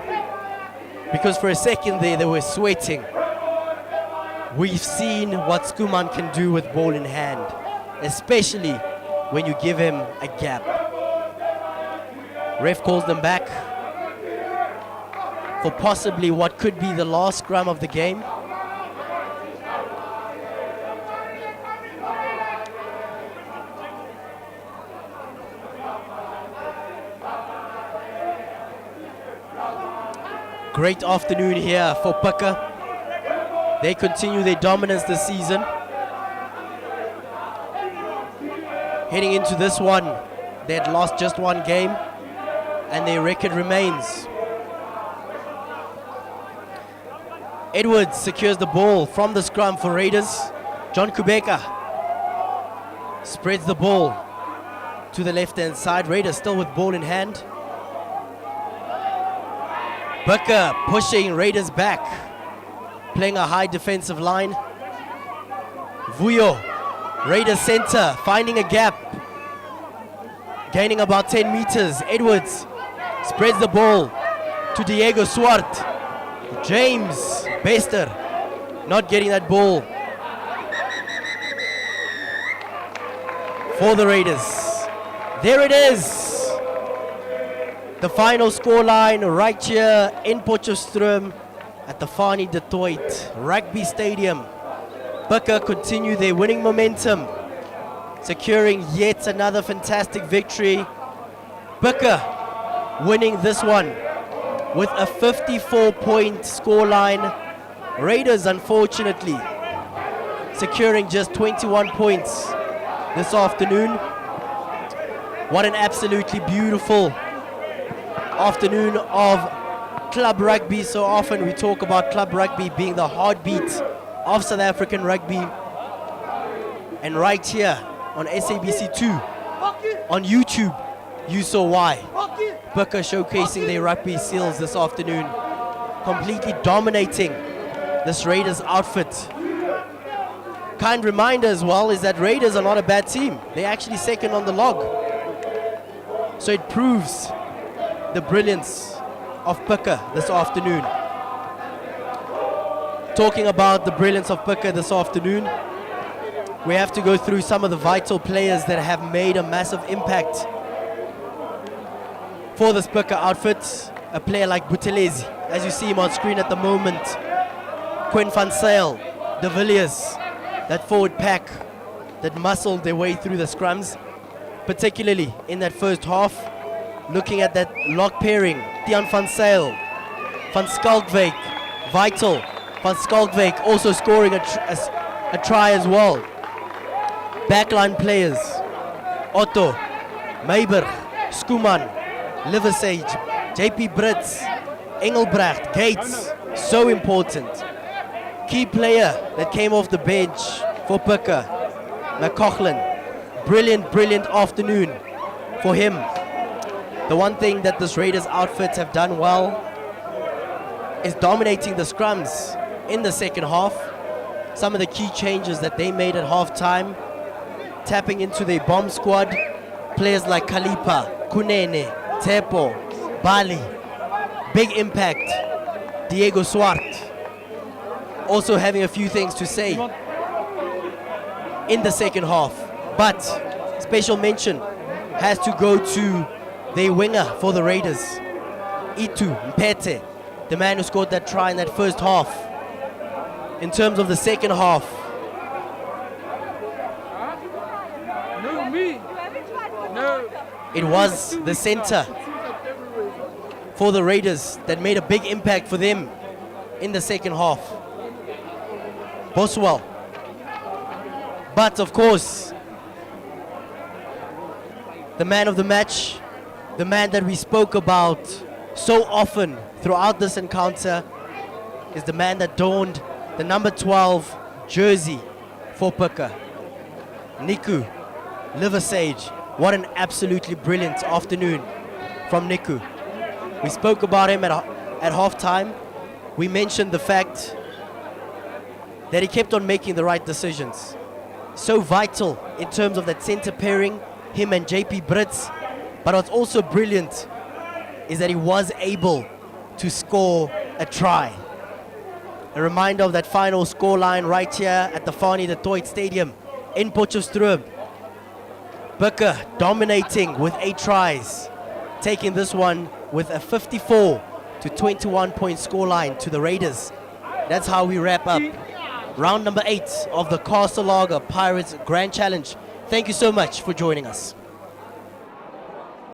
because for a second there they were sweating. We've seen what Skuman can do with ball in hand, especially when you give him a gap. Ref calls them back for possibly what could be the last scrum of the game. Great afternoon here for Pucker. They continue their dominance this season. Heading into this one, they had lost just one game and their record remains. Edwards secures the ball from the scrum for Raiders. John Kubeka spreads the ball to the left-hand side. Raiders still with ball in hand. Booker pushing Raiders back, playing a high defensive line. Vuyo, Raiders center, finding a gap, gaining about 10 meters. Edwards spreads the ball to Diego Swart. James Bester not getting that ball for the Raiders. There it is. The final scoreline right here in Potchefstroom at the Fanie du Toit Rugby Stadium. Bucker continue their winning momentum, securing yet another fantastic victory. Bucker winning this one with a 54-point scoreline. Raiders, unfortunately, securing just 21 points this afternoon. What an absolutely beautiful afternoon of club rugby. So often we talk about club rugby being the heartbeat of South African rugby, and right here on SABC 2 on YouTube you saw why. Booker showcasing their rugby skills this afternoon, completely dominating this Raiders outfit. Kind reminder as well is that Raiders are not a bad team. They're actually second on the log, so it proves the brilliance of Pucker this afternoon. Talking about the brilliance of Pucker this afternoon, we have to go through some of the vital players that have made a massive impact for this Pucker outfit. A player like Buthelezi, as you see him on screen at the moment. Quinn van Zyl, De Villiers, that forward pack that muscled their way through the scrums, particularly in that first half. Looking at that lock pairing, Tiaan van Zyl, Van Schalkwyk, vital. Van Schalkwyk also scoring a try as well. Backline players, Otto, Meiberg, Skuman, Liversage, JP Brits, Engelbrecht, Gates, so important. Key player that came off the bench for Pucker, McCaughlin. Brilliant afternoon for him. The one thing that this Raiders outfits have done well is dominating the scrums in the second half. Some of the key changes that they made at halftime, tapping into their bomb squad, players like Kalipa, Kunene, Tepo, Bali, big impact. Diego Swart also having a few things to say in the second half. But special mention has to go to their winger for the Raiders, Itu Mpete, the man who scored that try in that first half. In terms of the second half, it was the center for the Raiders that made a big impact for them in the second half, Boswell. But of course, the man of the match, the man that we spoke about so often throughout this encounter, is the man that donned the number 12 jersey for Pucker, Niku Liversage. What an absolutely brilliant afternoon from Niku. We spoke about him at halftime. We mentioned the fact that he kept on making the right decisions. So vital in terms of that center pairing, him and JP Brits. But what's also brilliant is that he was able to score a try. A reminder of that final scoreline right here at the Fanie du Toit Stadium in Potchefstroom. Bucker dominating with 8 tries, taking this one with a 54-21 point scoreline to the Raiders. That's how we wrap up round number 8 of the Castle Lager Pirates Grand Challenge. Thank you so much for joining us.